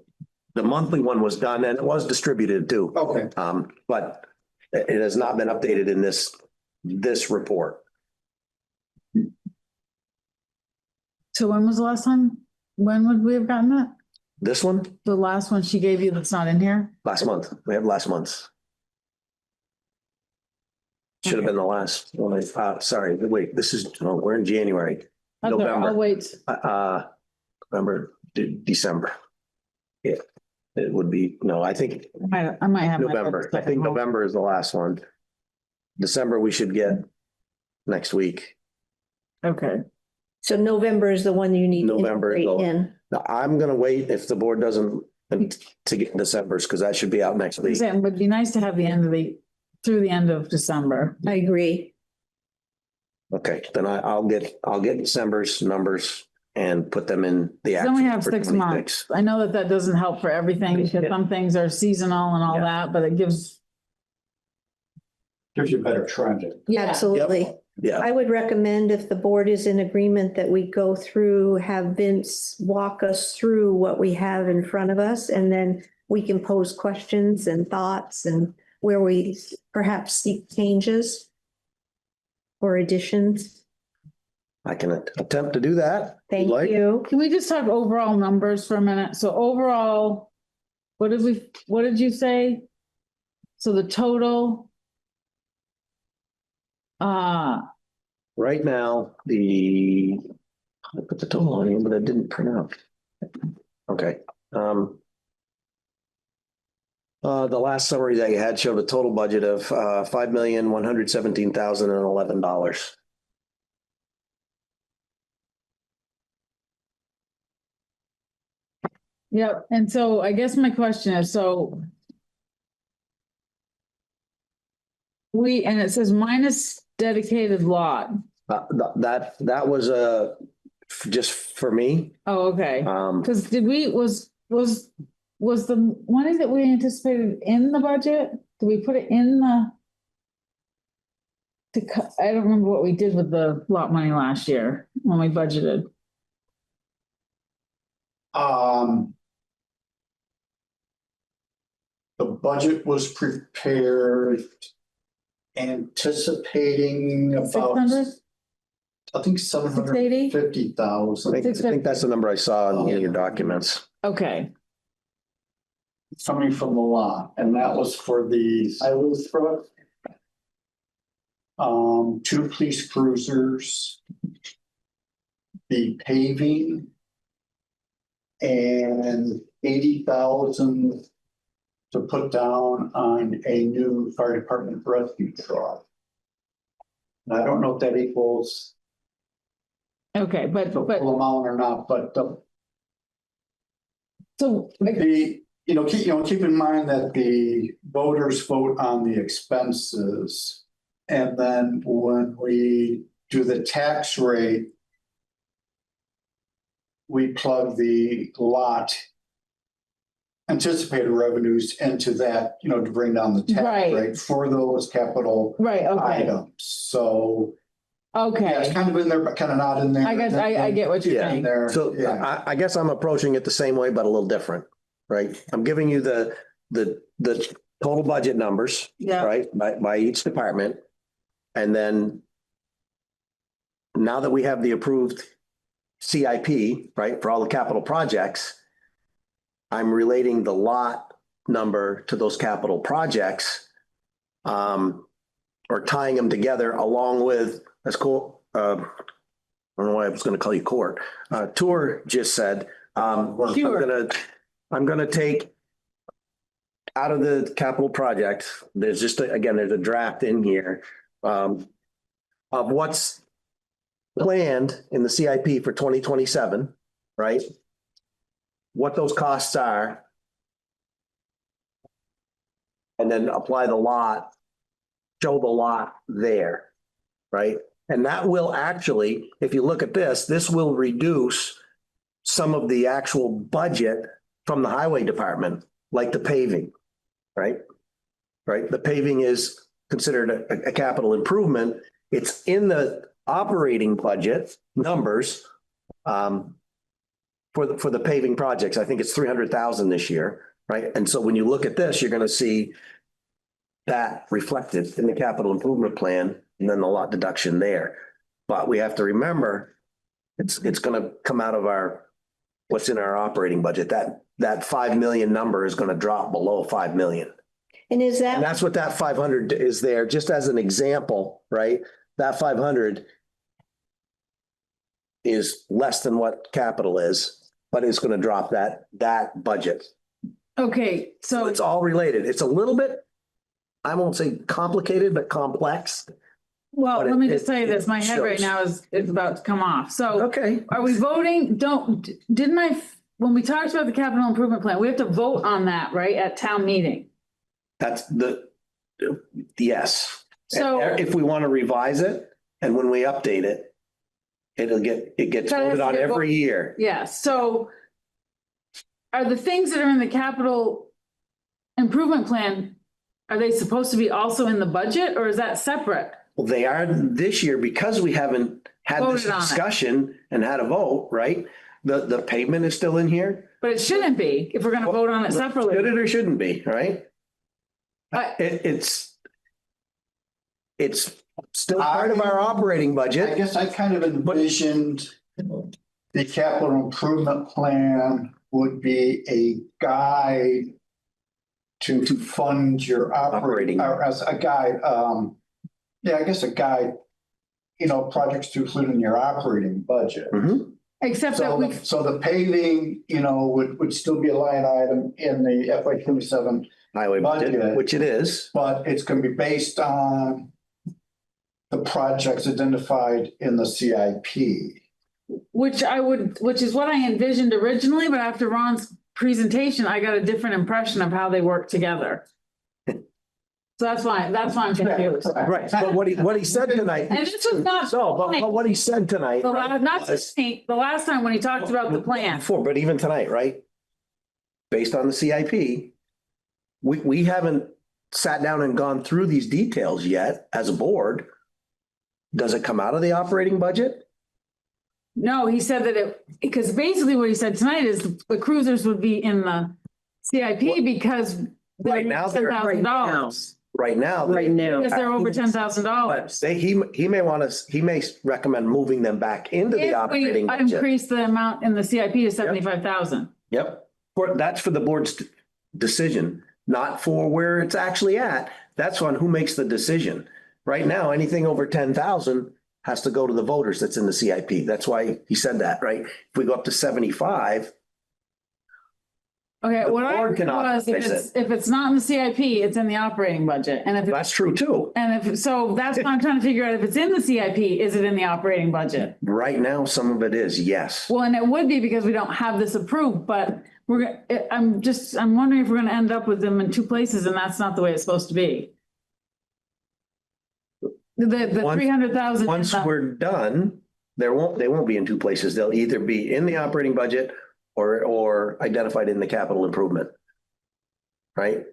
the monthly one was done and it was distributed too. Okay, But it has not been updated in this report. so when was the last time? When would we have gotten that? This one, The last one she gave you that's not in here? last month, we have last month's. Should have been the last one. Sorry, wait, we're in January, I'll November. wait. November, December. Yeah, it would be, no, I think I might have. my November. I second think one. November is the last one. December, we should get next week. Okay, so November is the one you need to November is integrate the- in. Now, I'm gonna wait if the board doesn't to get December's, because that should be out next week. it would be nice to have the end of through the end of December. I agree. Okay, then I'll get December's numbers and put them in the. Then we action have for 6 26. months. I know that doesn't help for everything because Yeah. some things are seasonal and all Yeah. that, but it gives. gives you a better trend. Absolutely. Yeah, I would recommend if the board is in agreement that we go through, have Vince walk us through what we have in front of us, and then we can pose questions and thoughts and where we perhaps seek changes or additions. I can attempt to do that. if you'd Thank like. you. Can we just talk overall numbers for a minute? So overall, what did you say? So the total. Right now, I put the total on here, but it didn't print out. Okay. The last summary that you had showed a total budget of $5,117,011. Yep, and so I guess my question is, so. And it says minus dedicated lot. That was just for me. Oh, okay. Because was the money that we anticipated in the budget? Did we put it in the? I don't remember what we did with the lot money last year when we budgeted. The budget was prepared anticipating about, 600? I think 750,000. I think that's the number I saw in your documents. Okay, Coming from the lot, and that was for the highway truck. 2 police cruisers. The paving. And 80,000 to put down on a new fire department rescue truck. And I don't know if that equals okay, but the full amount or not, but so keep in mind that the voters vote on the expenses. And then when we do the tax rate, we plug the lot anticipated revenues into that, to bring down the tax Right. rate for those capital right, okay, items. So yeah, it's okay. kind of in there, but kind of not in there. I get what you're Yeah. saying. There, So yeah. I guess I'm approaching it the same way, but a little different, right? I'm giving you the total budget numbers, Yeah, right, by each department. And then now that we have the approved CIP, right, for all the capital projects, I'm relating the lot number to those capital projects, or tying them together along with, that's cool. I don't know why I was going to call you Court. Tour just said, I'm Sure. gonna take out of the capital project, there's just, again, there's a draft in here of what's planned in the CIP for 2027, right? What those costs are. And then apply the lot, show the lot there, right? And that will actually, if you look at this will reduce some of the actual budget from the highway department, like the paving, right? Right, the paving is considered a capital improvement. It's in the operating budget numbers for the paving projects. I think it's 300,000 this year, right? And so when you look at this, you're gonna see that reflected in the capital improvement plan and then the lot deduction there. But we have to remember, it's gonna come out of what's in our operating budget. That 5 million number is gonna drop below 5 million. And is And that, that's what that 500 is there, just as an example, right? That 500 is less than what capital is, but it's gonna drop that budget. Okay, So so, it's all related. It's a little bit, I won't say complicated, but complex. well, but let me it- just say it this, my head right shows. now is about to come off. So Okay. are we voting? When we talked about the capital improvement plan, we have to vote on that, right, at town meeting? That's yes. So- If we want to revise it and when we update it, it gets So it has voted to on get every year. Yeah, so are the things that are in the capital improvement plan, are they supposed to be also in the budget or is that separate? Well, they are this year because we haven't had this Voted on it. discussion and had a vote, right? The pavement is still in here. But it shouldn't be if we're gonna vote on it Should separately. it or shouldn't be, right? It's still part of our operating I budget. guess I kind of envisioned the capital improvement plan would be a guide to fund your operating, or as a guide, yeah, I guess a guide, projects to include in your operating budget. Mhm. Except that we, So the paving, would still be a line item in the FY 27, Highway budget, Budget. which it is. but it's gonna be based on the projects identified in the CIP. which is what I envisioned originally, but after Ron's presentation, I got a different impression of how they work together. So that's why I'm confused. Right, but what he said tonight. And this was not. But what he said tonight. The last, not was- the last time when he talked about the plan. Before, but even tonight, right? Based on the CIP, we haven't sat down and gone through these details yet as a board. Does it come out of the operating budget? No, he said that because basically what he said tonight is the cruisers would be in the CIP because Right now, they're $10,000. right now. Right now. Because they're over $10,000. But he may recommend moving them back into the operating If we budget. increase the amount in the CIP to 75,000. Yep, that's for the board's decision, not for where it's actually at. That's on who makes the decision. Right now, anything over 10,000 has to go to the voters that's in the CIP. That's why he said that, right? If we go up to 75, Okay, The what I board heard can was authorize if it's not in the CIP, it's in the operating budget. And if, that's true too. so that's what I'm trying to figure out. If it's in the CIP, is it in the operating budget? Right now, some of it is, yes. Well, and it would be because we don't have this approved, but I'm wondering if we're gonna end up with them in two places and that's not the way it's supposed to be. The Once- 300,000. Once we're done, they won't be in two places. They'll either be in the operating budget or identified in the capital improvement. Right?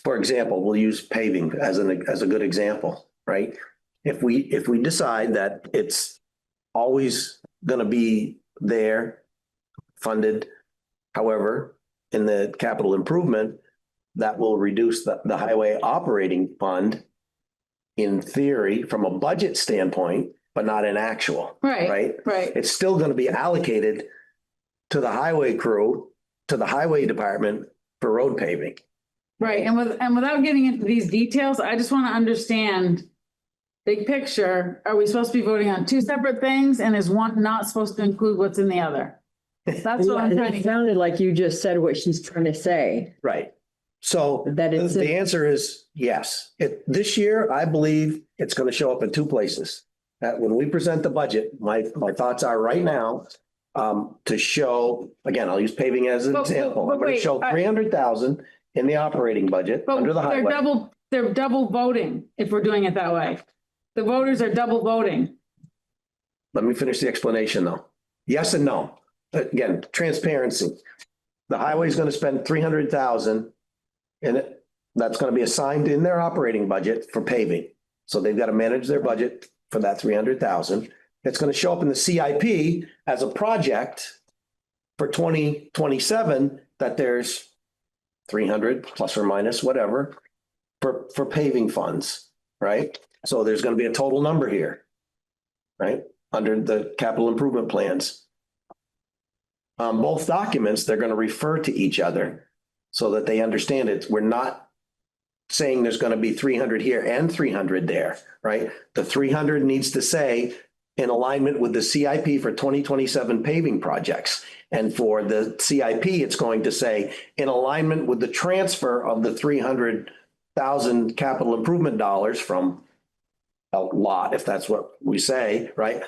For example, we'll use paving as a good example, right? If we decide that it's always gonna be there, funded, however, in the capital improvement, that will reduce the highway operating fund in theory, from a budget standpoint, but not in actual. Right. It's still gonna be allocated to the highway crew, to the highway department for road paving. Right, and without getting into these details, I just want to understand big picture, are we supposed to be voting on two separate things and is one not supposed to include what's in the other? That's what I'm trying It to. sounded like you just said what she's trying to say. Right. So That it's- the answer is yes. This year, I believe it's going to show up in two places. When we present the budget, my thoughts are right now, to show, again, I'll use paving as an But- example. but I'm going to wait, show 300,000 in the operating budget But under the they're highway. they're double voting if we're doing it that way. The voters are double voting. Let me finish the explanation though. Yes and no. Again, transparency. The highway is going to spend 300,000 and that's going to be assigned in their operating budget for paving. So they've got to manage their budget for that 300,000. It's going to show up in the CIP as a project for 2027 that there's 300 plus or minus whatever for paving funds, right? So there's going to be a total number here, right? Under the capital improvement plans. Both documents, they're going to refer to each other so that they understand it. We're not saying there's going to be 300 here and 300 there, right? The 300 needs to say in alignment with the CIP for 2027 paving projects. And for the CIP, it's going to say in alignment with the transfer of the 300,000 capital improvement dollars from a lot, if that's what we say, right,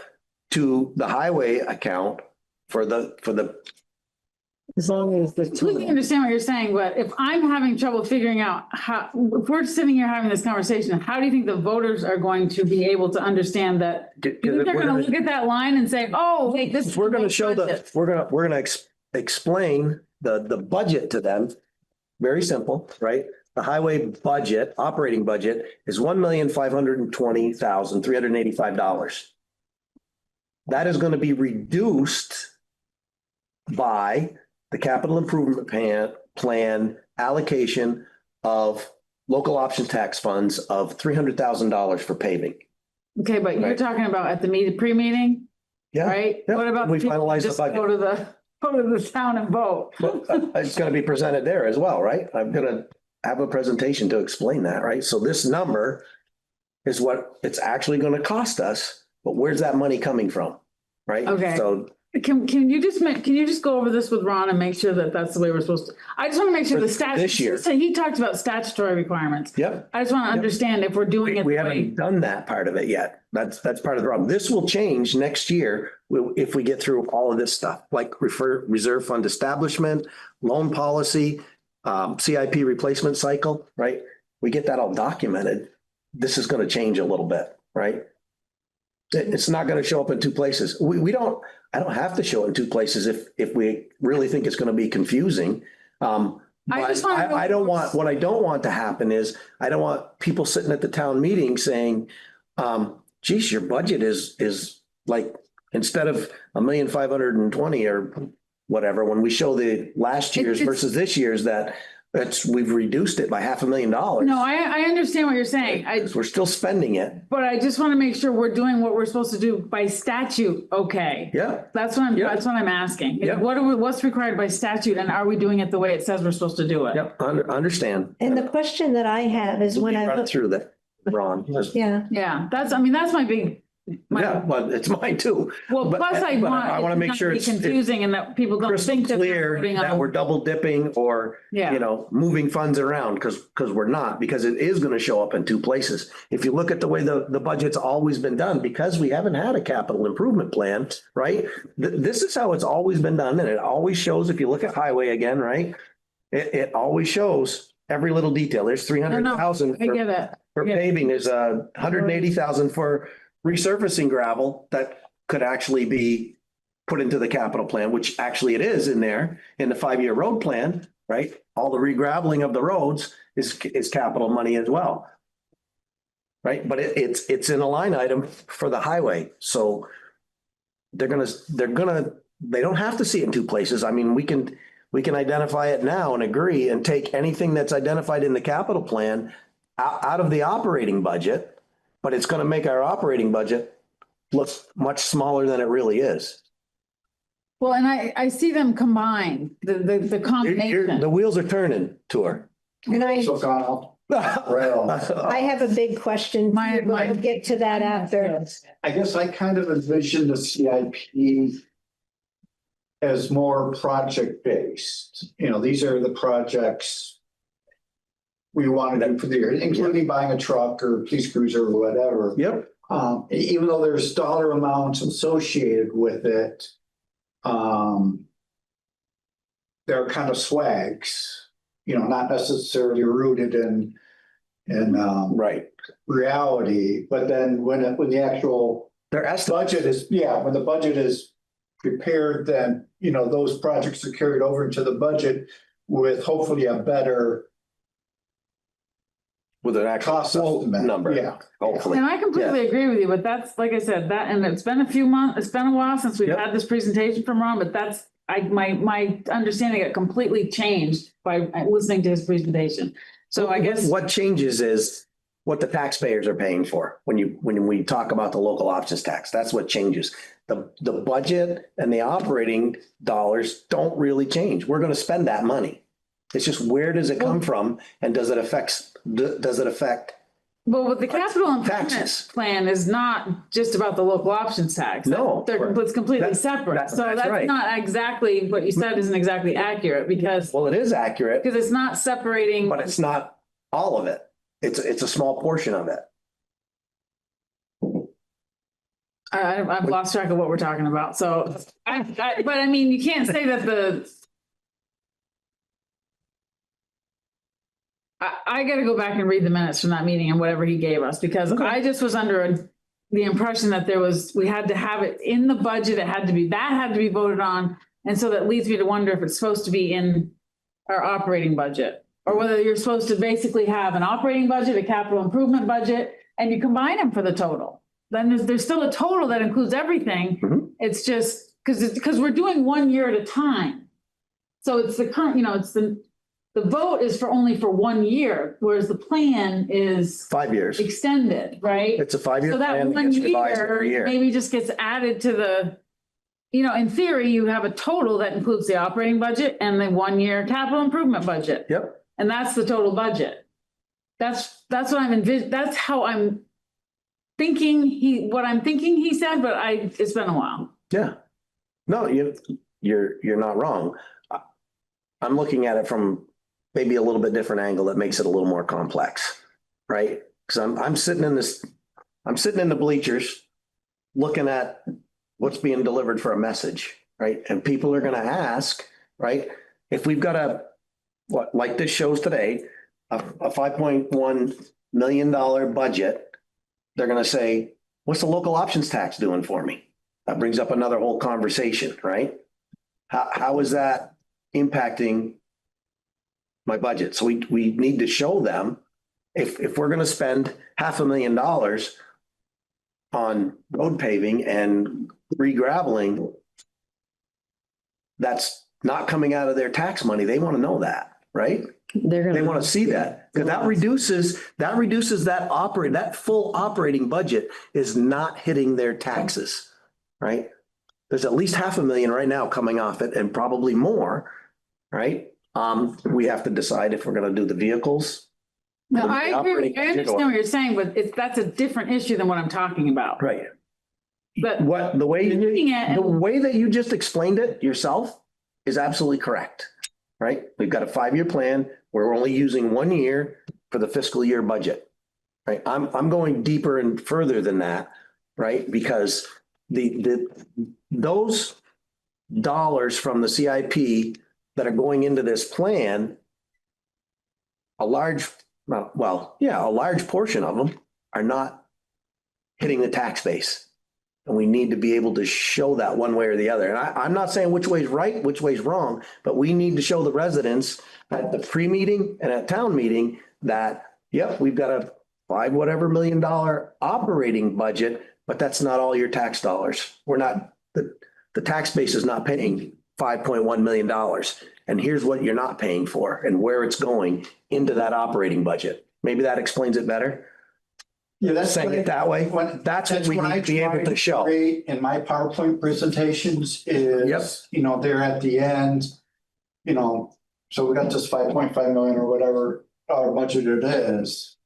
to the highway account for the As long as the. Completely understand what you're saying, but if I'm having trouble figuring out how, if we're sitting here having this conversation, how do you think the voters are going to be able to understand that? You think they're gonna look at that line and say, oh, wait, this. we're going to show we're going to explain the budget to them. Very simple, right? The highway budget, operating budget is $1,520,385. That is going to be reduced by the capital improvement plan allocation of local option tax funds of $300,000 for paving. Okay, but you're Right. talking about at the pre-meeting, Yeah. right? yeah, What about we people finalize the just budget. go to the town and vote? Well, it's going to be presented there as well, right? I'm going to have a presentation to explain that, right? So this number is what it's actually going to cost us, but where's that money coming from? Right? Okay. So Can you just go over this with Ron and make sure that that's the way we're supposed to? I just want to make sure For the stats. this year. So he talked about statutory requirements. yep. I just want to understand if we're doing it. We the way- haven't done that part of it yet. That's part of the problem. This will change next year if we get through all of this stuff, like reserve fund establishment, loan policy, CIP replacement cycle, right? We get that all documented. This is going to change a little bit, right? It's not going to show up in two places. I don't have to show it in two places if we really think it's going to be confusing. But I don't want, what I don't want to happen is I don't want people sitting at the town meeting saying, geez, your budget is like, instead of 1,520,000 or whatever, when we show the last year's It's- versus this year's, we've reduced it by $500,000. No, I understand what you're saying. We're still spending it. But I just want to make sure we're doing what we're supposed to do by statute. Okay. Yeah. That's what I'm asking. Yeah. What's required by statute and are we doing it the way it says we're supposed to do it? Yep. Understand. And the question that I have is when I Run look, through that, Ron. yeah, Yeah, that's my big. Yeah, but it's mine too. Well, But- plus I but want. I want to it make not sure be it's confusing and that people don't crystal think that we're clear voting that on. we're double dipping or, Yeah. moving funds around because we're not, because it is going to show up in two places. If you look at the way the budget's always been done, because we haven't had a capital improvement plan, right? This is how it's always been done. And it always shows, if you look at highway again, right? It always shows every little detail. There's 300,000 I get it. for Yeah. paving. There's 180,000 for resurfacing gravel that could actually be put into the capital plan, which actually it is in there in the 5-year road plan, right? All the regraveling of the roads is capital money as well. Right? But it's in a line item for the highway. So they don't have to see it in two places. I mean, we can identify it now and agree and take anything that's identified in the capital plan out of the operating budget, but it's going to make our operating budget look much smaller than it really is. Well, and I see them combine the combination. The wheels are turning, Tour. and So Kyle, I have a big question. We'll get to that after. I guess I kind of envision the CIP as more project based. These are the projects we want to do for the year, including buying a truck or police cruiser or whatever. Yep. Even though there's dollar amounts associated with it, they're kind of swags, not necessarily rooted in Right. reality. But then when the actual budget is, when the budget is prepared, then, those projects are carried over into the budget with hopefully a better With an actual cost quote estimate. number. Yeah. Hopefully. And I completely agree with you, but that's, like I said, that, and it's been a few months, it's been a while since we've Yep. had this presentation from Ron, but that's, my understanding got completely changed by listening to his presentation. So I guess. What changes is what the taxpayers are paying for when we talk about the local options tax. That's what changes. The budget and the operating dollars don't really change. We're going to spend that money. It's just where does it come from and does it affect? Well, with the capital improvement Taxes. plan is not just about the local options tax. No. It's completely separate. So that's right. that's not exactly what you said isn't exactly accurate because Well, it is accurate, it's not separating. but it's not all of it. It's a small portion of it. I've lost track of what we're talking about. So but I mean, you can't say that I got to go back and read the minutes from that meeting and whatever he gave us, because I just was under the impression that we had to have it in the budget. That had to be voted on. And so that leads me to wonder if it's supposed to be in our operating budget or whether you're supposed to basically have an operating budget, a capital improvement budget, and you combine them for the total. Then there's still a total that includes everything. Mhm. It's just because we're doing 1 year at a time. So it's the current, it's the vote is only for 1 year, whereas the plan is 5 years. extended, right? It's a 5-year So that plan. It 1 gets revised every year year. maybe just gets added to the, in theory, you have a total that includes the operating budget and the 1 year capital improvement budget. Yep. And that's the total budget. That's what I'm that's how I'm thinking he said, but it's been a while. Yeah. No, you're not wrong. I'm looking at it from maybe a little bit different angle that makes it a little more complex, right? Because I'm sitting in the bleachers looking at what's being delivered for a message, right? And people are going to ask, right? If we've got like this shows today, a $5.1 million budget, they're going to say, what's the local options tax doing for me? That brings up another whole conversation, right? How is that impacting my budget? So we need to show them if we're going to spend $500,000 on road paving and re-graveling, that's not coming out of their tax money. They want to know that, right? They want to see that because that reduces that full operating budget is not hitting their taxes, right? There's at least $500,000 right now coming off it and probably more, right? We have to decide if we're going to do the vehicles. No, I agree. I understand what you're saying, but that's a different issue than what I'm talking about. Right. But The way looking at the way that you just explained it yourself is absolutely correct, right? We've got a 5-year plan. We're only using 1 year for the fiscal year budget, right? I'm going deeper and further than that, right? Because those dollars from the CIP that are going into this plan, a large portion of them are not hitting the tax base. And we need to be able to show that one way or the other. And I'm not saying which way's right, which way's wrong, but we need to show the residents at the pre-meeting and at town meeting that, yep, we've got a $5 million operating budget, but that's not all your tax dollars. We're not, the tax base is not paying $5.1 million. And here's what you're not paying for and where it's going into that operating budget. Maybe that explains it better. Yeah, that's Saying it that way. That's what we need to be able to show. In my PowerPoint presentations is, Yep. they're at the end, so we got this 5.5 million or whatever our budget it is.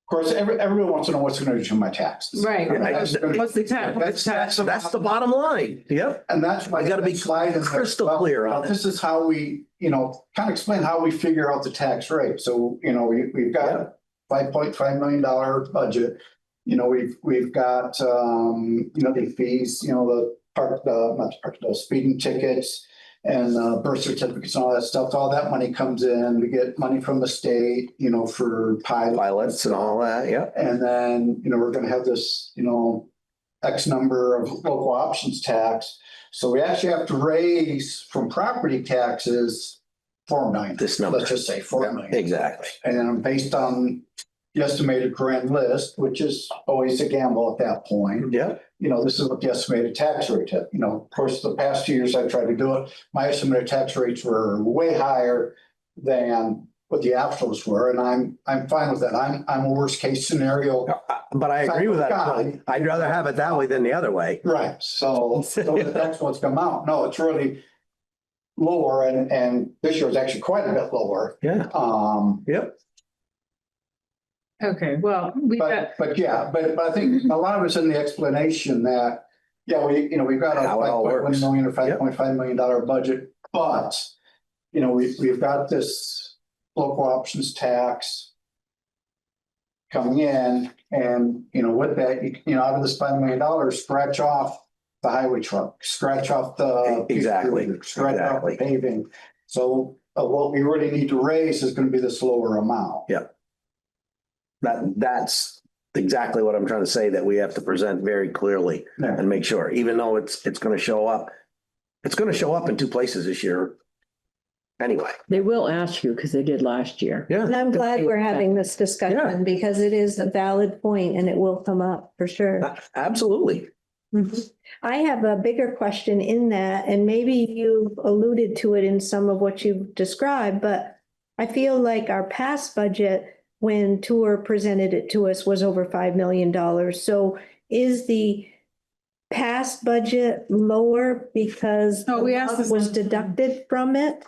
course, everyone wants to know what's going to do to my taxes. Right. That's gonna- What's the tax? That's the bottom line. Yep. And that's why You gotta be slide in there. crystal Well, clear on it. This is how we, kind of explain how we figure out the tax rate. So, we've got $5.5 million budget. We've got, the fees, the speeding tickets and birth certificates and all that stuff. All that money comes in. We get money from the state, for Pilots and all that, yep. And then, we're gonna have this, X number of local options tax. So we actually have to raise from property taxes 4 million. This number. Let's just say 4 million. Exactly. And then based on the estimated grand list, which is always a gamble at that point. Yep. This is what the estimated tax rate is. Of course, the past 2 years I've tried to do it. My estimated tax rates were way higher than what the actuals were, and I'm fine with that. I'm a worst case scenario. But I agree with that. God. I'd rather have it that way than the other way. Right. So that's what's come out. No, it's really lower, and this year is actually quite a bit lower. Yeah. Yep. Okay, well, we got, But I think a lot of it's in the explanation that, we've got a How it all $5.1 works. million or $5.5 million budget, but, we've got this local options tax coming in, and, with that, out of this $5 million, scratch off the highway truck, scratch off the. Exactly. Scratch off the paving. So what we really need to raise is going to be this lower amount. Yep. That's exactly what I'm trying to say, that we have to present very clearly Yeah. and make sure, even though it's going to show up. It's going to show up in 2 places this year. Anyway. They will ask you because they did last year. Yeah. And I'm glad we're having this discussion because it is a valid point and it will come up for sure. Absolutely. Mhm. I have a bigger question in that, and maybe you've alluded to it in some of what you've described, but I feel like our past budget, when Tour presented it to us, was over $5 million. So is the past budget lower because No, we asked this was last time. deducted from it?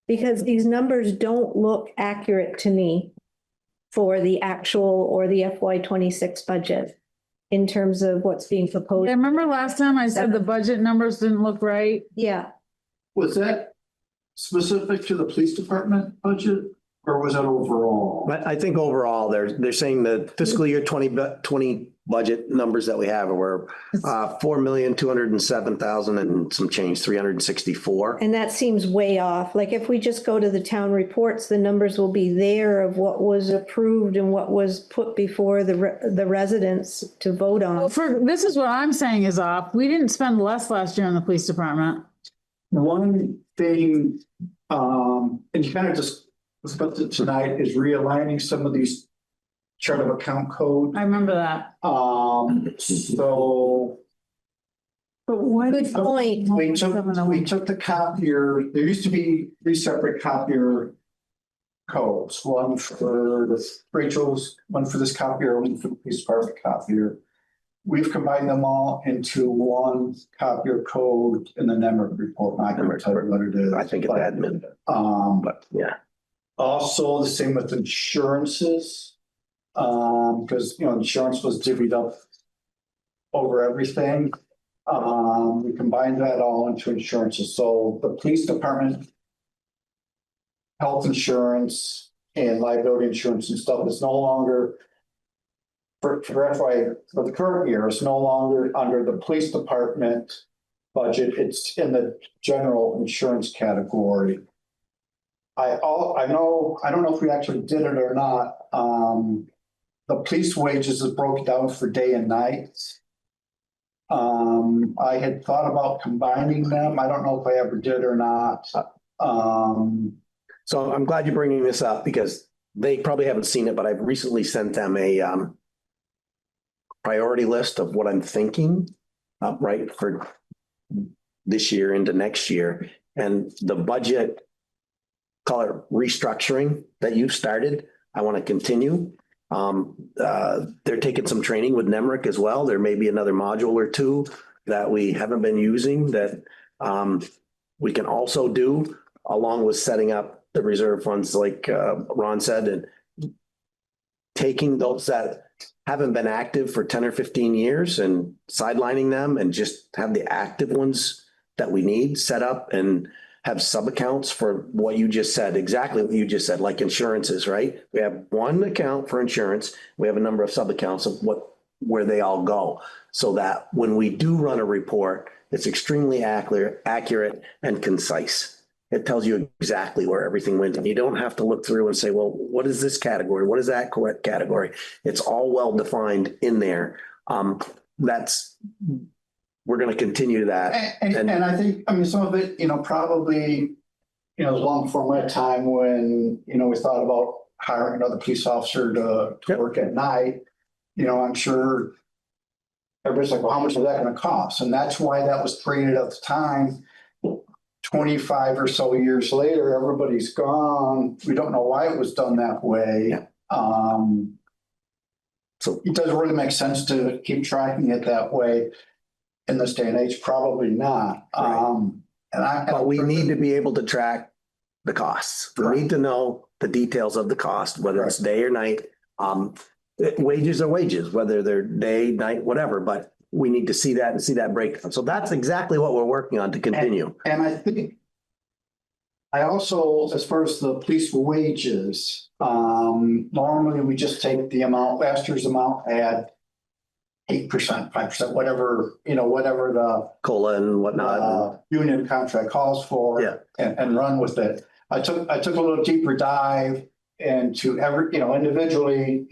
Because these numbers don't look accurate to me for the actual or the FY 26 budget in terms of what's being proposed. I remember last time I said the budget numbers didn't look right. Yeah, Was that specific to the police department budget, or was that overall? But I think overall, they're saying the fiscal year 2020 budget numbers that we have were 4,207,000 and some change, 364. and that seems way off. Like if we just go to the town reports, the numbers will be there of what was approved and what was put before the residents to vote on. This is what I'm saying is off. We didn't spend less last year in the police department. One thing, and you kind of just discussed it tonight, is realigning some of these chart of account code. I remember that. So But what? Good point. we took the copier, there used to be 3 separate copier codes, one for the Rachel's, one for this copier, one for the police department copier. We've combined them all into one copier code in the NEMRIC report. I can tell you what it is. I think it's admin, But yeah. also the same with insurances. Because, insurance was divvied up over everything. We combined that all into insurances. So the police department health insurance and liability insurance and stuff is no longer for the current year, it's no longer under the police department budget. It's in the general insurance category. I don't know if we actually did it or not. The police wages is broken down for day and night. I had thought about combining them. I don't know if I ever did or not. So I'm glad you're bringing this up because they probably haven't seen it, but I've recently sent them a priority list of what I'm thinking, right, for this year into next year. And the budget, call it restructuring that you've started, I want to continue. They're taking some training with NEMRIC as well. There may be another module or 2 that we haven't been using that we can also do along with setting up the reserve funds like Ron said. And taking those that haven't been active for 10 or 15 years and sidelining them and just have the active ones that we need set up and have sub accounts for what you just said, exactly what you just said, like insurances, right? We have one account for insurance. We have a number of sub accounts of where they all go. So that when we do run a report, it's extremely accurate and concise. It tells you exactly where everything went. And you don't have to look through and say, well, what is this category? What is that category? It's all well defined in there. We're going to continue that. And I think, I mean, some of it, probably, long before my time when, we thought about hiring another police officer to work at night, I'm sure everybody's like, well, how much is that going to cost? And that's why that was created at the time. 25 or so years later, everybody's gone. We don't know why it was done that way. Yeah. So it doesn't really make sense to keep tracking it that way in this day and age. Probably not. Right. But we need to be able to track the costs. We need to know the details of the cost, whether it's day or night. Wages are wages, whether they're day, night, whatever, but we need to see that and see that breakdown. So that's exactly what we're working on to continue. And I think I also, as far as the police wages, normally we just take the amount, last year's amount had 8%, 5%, whatever the COLA and whatnot. Union contract calls for, and run with it. I took a little deeper dive into individually,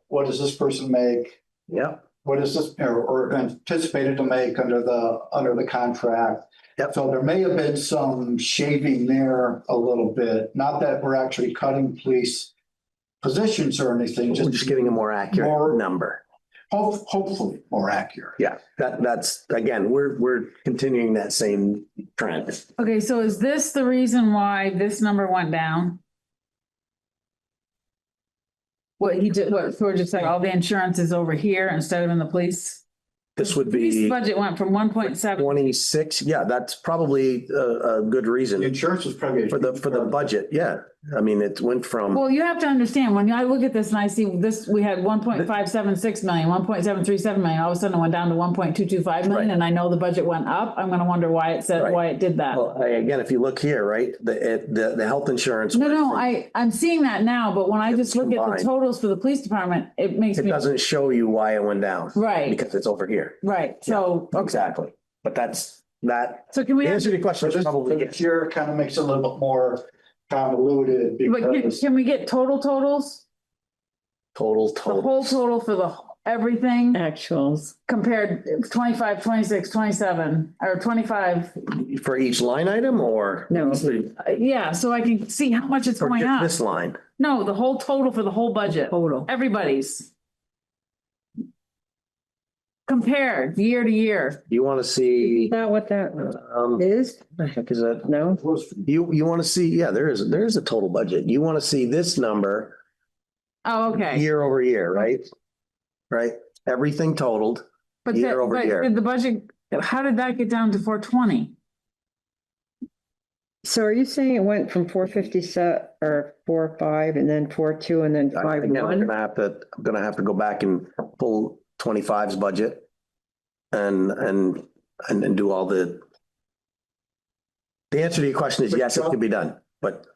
what does this person make? Yeah. What is this or anticipated to make under the contract? Yep. So there may have been some shaving there a little bit. Not that we're actually cutting police positions or anything. We're just getting a more accurate number. Hopefully more accurate. Yeah, that's again, we're continuing that same trend. Okay, so is this the reason why this number went down? What he did, what George just said, all the insurance is over here instead of in the police? This would Police be budget went from 1.7. 26. Yeah, that's probably a good reason The insurance was probably for the budget. Yeah, I mean, it went from Well, you have to understand, when I look at this and I see this, we had 1.576 million, 1.737 million, all of a sudden it went down to 1.225 million, Right. and I know the budget went up. I'm gonna wonder why it said, Right. why it did that. well, again, if you look here, right, the health insurance. No, I'm seeing that now, but when I just look at the combined. totals for the police department, it makes It me, doesn't show you why it went down. Right. Because it's over here. right, so, Exactly. But that's that. so can we, The have- answer to your question is probably this year kind of makes it a little bit more convoluted but because can we get totals? total. The whole total for everything Actuals. compared 25, 26, 27, or 25. For each line item or? No. Yeah, so I can see how much it's Or going just up. this line? No, the whole total for the whole budget, Total. everybody's. Compared year to year. You want to see, Is that what that um, is? the heck is that? No? You want to see, yeah, there is a total budget. You want to see this number Oh, okay. year over year, right? Right? Everything totaled. But year over year. did the budget, how did that get down to 420? So are you saying it went from 457 or 45 and then 42 and then Again, 51? I'm gonna have to go back and pull 25's budget and do all the answer to your question is yes, it can be done, but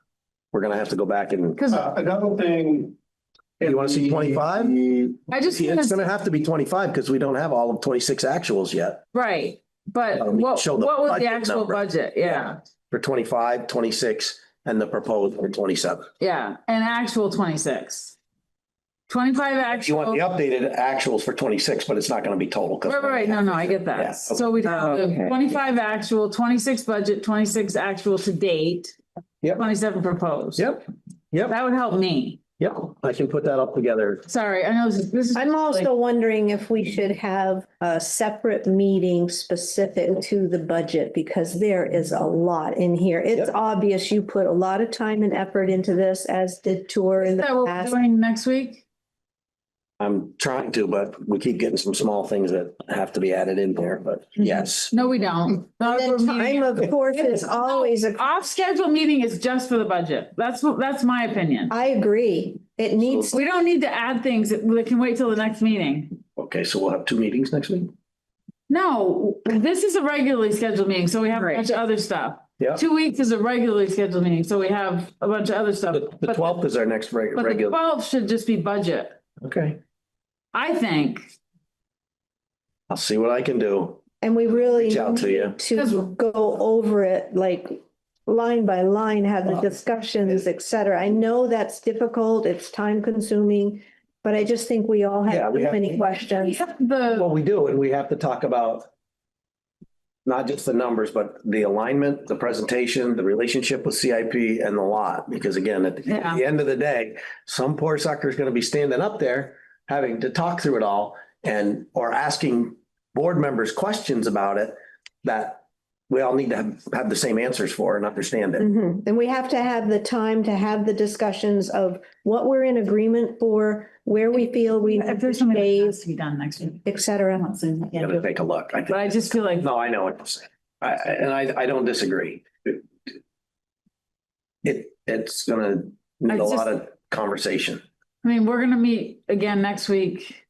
we're gonna have to go back and. Because another thing. You want to see 25? I just, It's gonna have to be 25 because we don't have all of 26 actuals yet right, but we what show the was the budget actual number. budget? Yeah, for 25, 26, and the proposed for 27. yeah, and actual 26. 25 You want the actual. updated actuals for 26, but it's not gonna be total. 'cause- Right, no, I get Yeah, that. okay. So we have Oh, the okay. 25 actual, 26 budget, 26 actual to date, Yep. 27 proposed. Yep, That would help me. yep. I can put that up together. Sorry, I know this is. I'm also wondering if we should have a separate meeting specific to the budget because there is a lot in here. It's Yep. obvious you put a lot of time and effort into this, as did Tour in the That we're past. doing next week? I'm trying to, but we keep getting some small things that have to be added in there, but yes. No, we don't. And then time, of course, is always a, Off-schedule meeting is just for the budget. That's my opinion. I agree. It needs, We don't need to add things that can wait till the next meeting. Okay, so we'll have 2 meetings next week? No, this is a regularly scheduled meeting, so we have a bunch of other stuff. Yeah. 2 weeks is a regularly scheduled meeting, so we have a bunch of other stuff. The 12th is our next But the regular. 12th should just be budget, Okay, I think. I'll see what I can do. and we really Reach out to you. need to go over it like line by line, have the discussions, et cetera. I know that's difficult, it's time consuming, but I just think we all Yeah, have we too have- many questions. Well, we do, and we have to talk about not just the numbers, but the alignment, the presentation, the relationship with CIP and the lot. Because again, at Yeah. the end of the day, some poor sucker is going to be standing up there having to talk through it all or asking board members questions about it that we all need to have the same answers for and understand it. Mhm. And we have to have the time to have the discussions of what we're in agreement for, where we feel we If need there's to something that has stay, to be done next week. et cetera. I'm not saying that I'm yet, gonna take a look. I but think, I just feel like, no, I know what you're saying. I don't disagree. It's gonna need a lot of conversation. I mean, we're gonna meet again next week,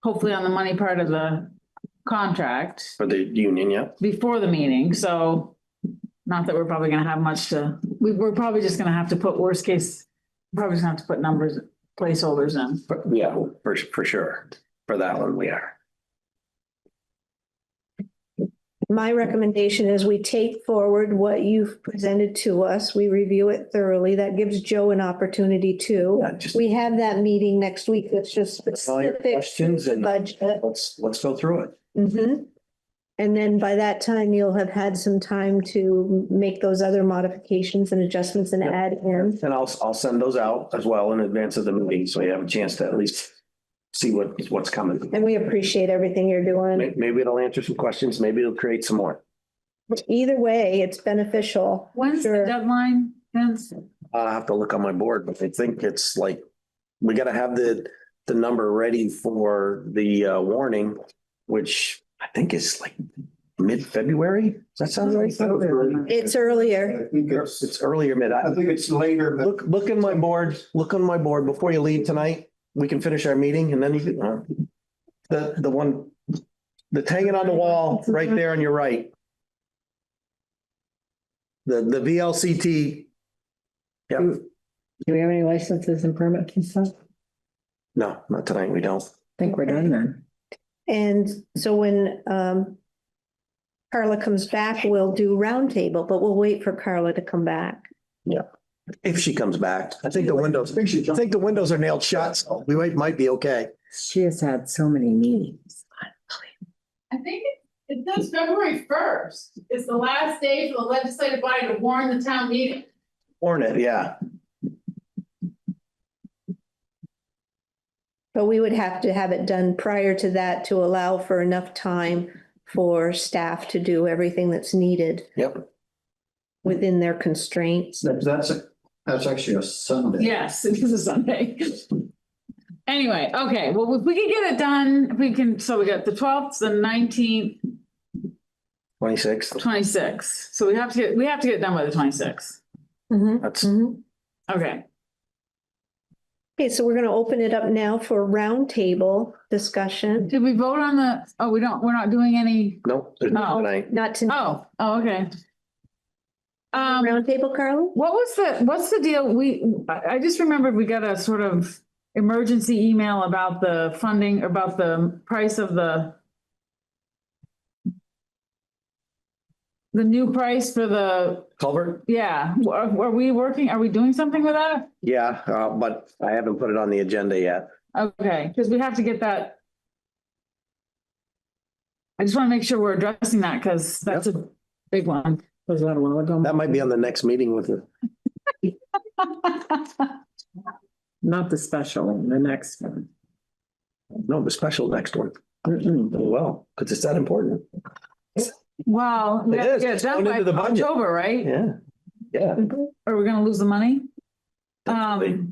hopefully on the money part of the contract For the union, yeah. before the meeting, so not that we're probably gonna have much we're probably just gonna have to put worst case, probably just gonna have to put numbers, placeholders in. Yeah, for sure. For that one, we are. My recommendation is we take forward what you've presented to us. We review it thoroughly. That gives Joe an opportunity too. Yeah, just We have that meeting next week. That's just all your specific questions to the and budget. let's go through it. Mhm. And then by that time, you'll have had some time to make those other modifications and adjustments and Yep. add in. And I'll send those out as well in advance of the meeting, so you have a chance to at least see what's coming. And we appreciate everything you're doing. Maybe it'll answer some questions, maybe it'll create some more. Either way, it's beneficial. When's the Sure. deadline, Vince? I'll have to look on my board, but I think it's like, we gotta have the number ready for the warning, which I think is like mid-February. Does that sound right? It's earlier. I think it's, It's earlier mid. I think it's later, but Look in my board, look on my board before you leave tonight. We can finish our meeting and then you can, the one that's hanging on the wall right there on your right. The VLCT. Yep. Do we have any licenses and permits and stuff? No, not tonight. We don't. Think we're done then. And so when Carla comes back, we'll do roundtable, but we'll wait for Carla to come back. If she comes back, I think the windows are nailed shut, so we might be okay. She has had so many meetings. I think it says February 1st. It's the last day for the legislative body to warn the town meeting. Warn it, yeah. But we would have to have it done prior to that to allow for enough time for staff to do everything that's needed Yep. within their constraints. that's actually a Sunday. Yes, it is a Sunday. Anyway, okay, well, if we can get it done, if we can, so we got the 12th, the 19th, 26th. 26th. So we have to get it done by the 26th. Mhm, That's mhm. Okay. Okay, so we're gonna open it up now for roundtable discussion. Did we vote on we're not doing any, nope. There's No. no tonight. Not to okay. roundtable, Carla? What's the deal? I just remembered we got a sort of emergency email about the funding, about the price of the new price for the, Culvert? yeah, are we doing something with that? Yeah, but I haven't put it on the agenda yet. Okay, because we have to get that. I just want to make sure we're addressing that because that's a big one. Was that a while ago? That might be on the next meeting with the, Not the special, the next one. no, the special next one. Mm-mm. Well, because it's that important. Well, we It have to is. get it It's done going by into the budget. October, right? Yeah, yeah. Are we gonna lose the money? Definitely.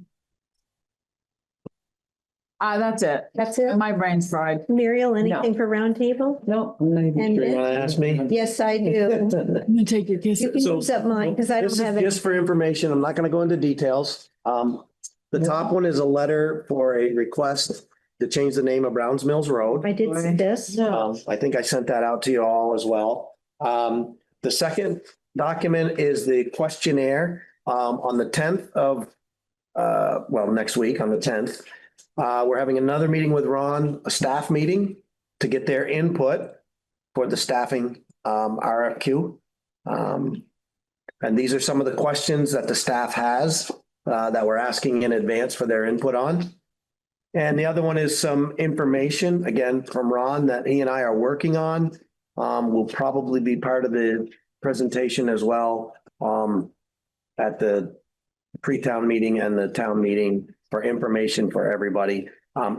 That's it. That's it? My brain's fried. Muriel, anything for roundtable? No, I'm not even And sure. You want to ask me? yes, I do. I'm gonna take your You kisses. can use up mine because I This don't is have it. just for information. I'm not going to go into details. The top one is a letter for a request to change the name of Browns Mills Road. I did see this. I think I sent that out to you all as well. The second document is the questionnaire, on the tenth of, next week on the tenth. We're having another meeting with Ron, a staff meeting to get their input for the staffing, RFQ. And these are some of the questions that the staff has, that we're asking in advance for their input on. And the other one is some information, again, from Ron that he and I are working on. Will probably be part of the presentation as well, at the pre-town meeting and the town meeting for information for everybody.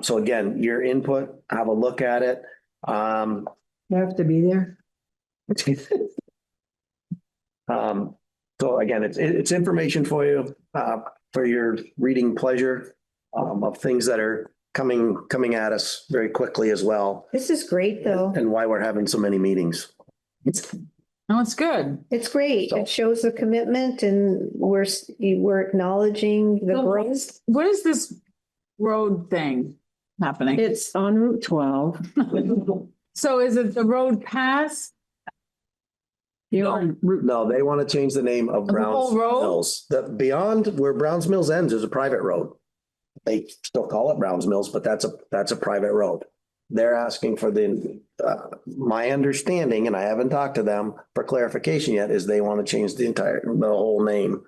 So again, your input, have a look at it. You have to be there. So again, it's information for you, for your reading pleasure, of things that are coming at us very quickly as well, This is great, though. and why we're having so many meetings. No, it's good. It's great. It shows the commitment and we're acknowledging the growth. What is this road thing happening? It's on Route 12. So is it the road past? You're on Route, No, they want to change the name of The Browns whole road? Mills. The beyond where Browns Mills ends is a private road. They still call it Browns Mills, but that's a private road. They're asking for my understanding, and I haven't talked to them for clarification yet, is they want to change the whole name.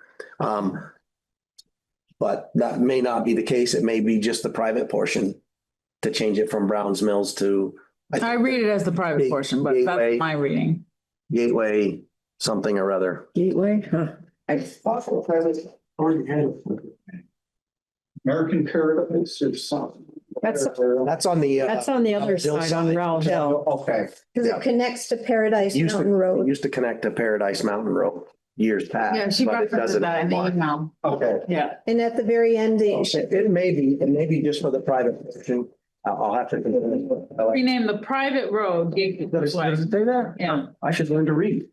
But that may not be the case. It may be just the private portion to change it from Browns Mills to. I read it as the private portion, but Gateway. that's my reading. Gateway something or other. Gateway, huh? American Paradise or something. That's on the. That's on the other side on Rowell Hill. Okay. Because Yeah. it connects to Paradise Used Mountain to, Road. used to connect to Paradise Mountain Road years past. Yeah, she but it referenced doesn't that in the anymore. email. Okay. Yeah. And at the very end, It may be just for the private portion. I'll have to. Rename the private road. Does it say that? Yeah. I should learn to read.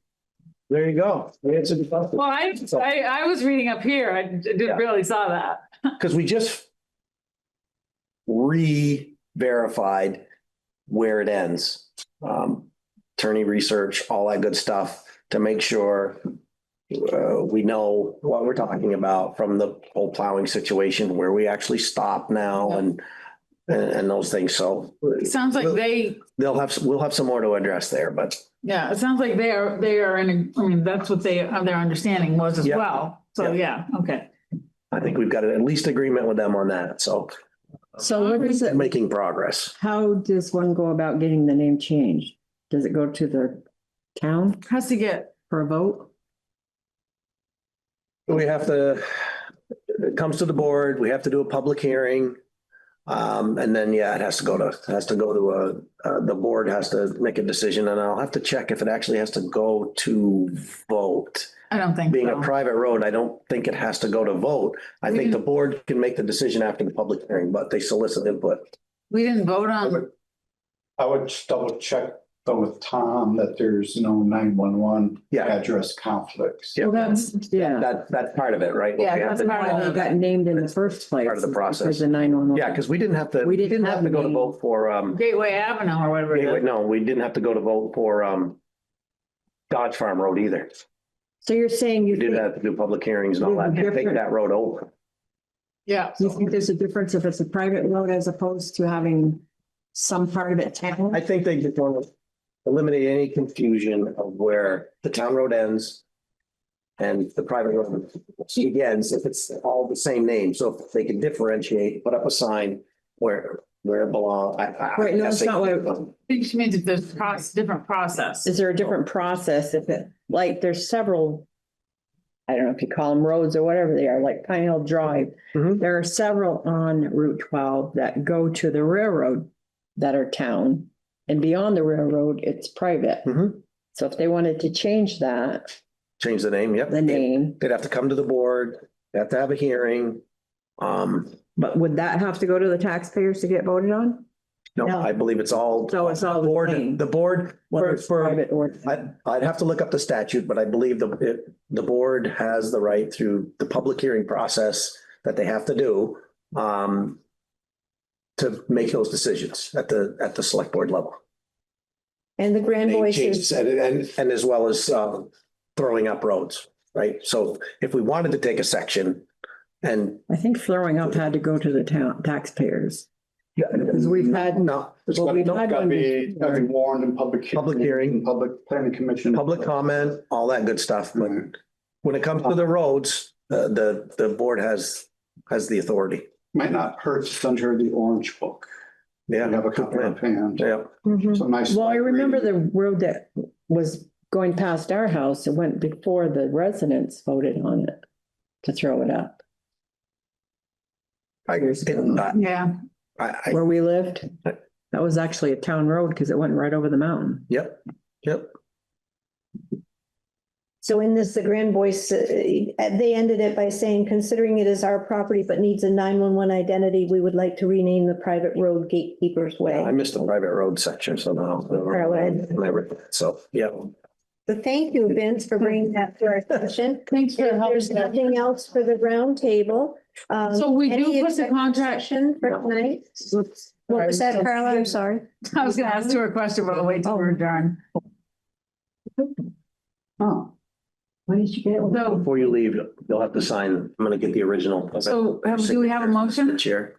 There you go. We answered the question. Well, I was reading up here. I didn't really saw that. Because we just re-verified where it ends. Attorney research, all that good stuff to make sure we know what we're talking about from the whole plowing situation, where we actually stop now and those things. So It sounds like we'll have some more to address there, but yeah, it sounds like they are in, I mean, that's what their understanding was as Yeah. well. So, yeah, okay. I think we've got at least agreement with them on that. So So what is it? making progress. How does one go about getting the name changed? Does it go to the town Has to get, for a vote? We have to, it comes to the board, we have to do a public hearing. And then, yeah, it has to go to the board has to make a decision, and I'll have to check if it actually has to go to vote. I don't think Being a so. private road, I don't think it has to go to vote. I think the board can make the decision after the public hearing, but they solicit input. We didn't vote on, I would just double check though with Tom that there's no 911 Yeah. address conflicts. Yeah. Well, that's, yeah. That's part of it, right? Yeah, We have that's to- part of Why they got named in the first place. Part of the process. Because the 911. Yeah, because we didn't have to, We we didn't didn't have to have go to any- vote for, Gateway Avenue or whatever it Gateway- is. no, we didn't have to go to vote for, Dodge Farm Road either. So you're saying We you did think, have to do public hearings and all that, to take Different- that road over. Yeah. you think there's a difference if it's a private road as opposed to having some part of it town? I think they just want to eliminate any confusion of where the town road ends and the private road begins, if it's all the same name. So if they can differentiate, put up a sign where it belongs. Right, no, it's not what- I think she means if there's different process. Is there a different process if it, like, there's several, I don't know if you call them roads or whatever they are, like Pine Hill Drive. Mhm. There are several on Route 12 that go to the railroad that are town. And beyond the railroad, it's private. Mhm. So if they wanted to change that, Change the name, yep. the name, They'd have to come to the board, they have to have a hearing. But would that have to go to the taxpayers to get voted on? No, No. I believe it's all. So it's all the same. The board, Whether it's private or. I'd have to look up the statute, but I believe the board has the right through the public hearing process that they have to do, to make those decisions at the select board level. And the Grand Name Voices, changes and as well as, throwing up roads, right? So if we wanted to take a section and. I think throwing up had to go to the town taxpayers. Yeah, Because we've had, no, It's Well, gotta we've had one be warned in public. Public hearing. Public planning commission. public comment, all that good stuff, but when it comes to the roads, the board has the authority. Might not hurt to under the orange book. Yeah. We have a couple of hand. Yeah. Mhm. Some nice. well, I remember reading. the road that was going past our house, it went before the residents voted on it to throw it up. Yeah. Where we lived, that was actually a town road because it went right over the mountain. Yep. so in this, the Grand Voice, they ended it by saying, considering it is our property but needs a 911 identity, we would like to rename the private road Gatekeepers I Way. missed the private road section somehow. So, yeah. So thank you, Vince, for bringing that to our attention. Thanks for If helping. there's nothing else for the round table. So we do any put the executive contract. session for tonight? What was that, Carla? I'm sorry. I was gonna ask her a question, but I'll wait till we're done. Oh. Why did you get it? So, Before you leave, you'll have to sign. I'm gonna get the original. so do we have a motion? The chair.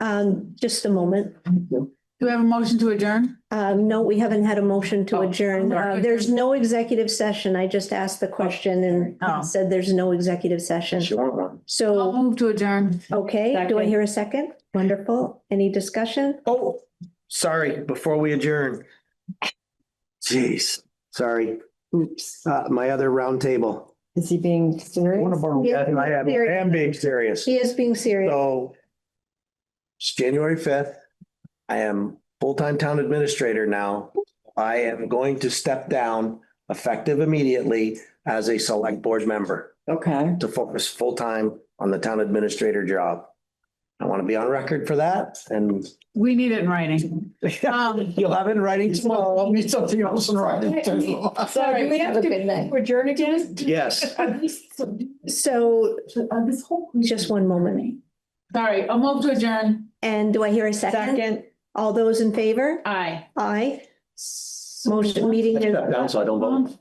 Just a moment. Do we have a motion to adjourn? No, we haven't had a motion to Oh, adjourn. sorry. There's no executive session. I just asked the question and Oh. it said there's no executive session. She want one. I'll So, move to adjourn. okay, do I Second. hear a second? Wonderful. Any discussion? Oh, sorry, before we adjourn. Jeez, sorry. Oops. My other round table. Is he being serious? Yeah, I am being serious. He is being serious. So it's January 5th. I am full-time town administrator now. I am going to step down effective immediately as a select board member Okay. to focus full-time on the town administrator job. I want to be on record for that and We need it in writing. you'll have it in writing tomorrow. I'll need something else in writing too. Sorry, do we have to adjourn again? Yes. So just one moment. Sorry, I'll move to adjourn. And do I hear a second? Second. All those in favor? Aye. Aye. Motion meeting is. Step down so I don't vote.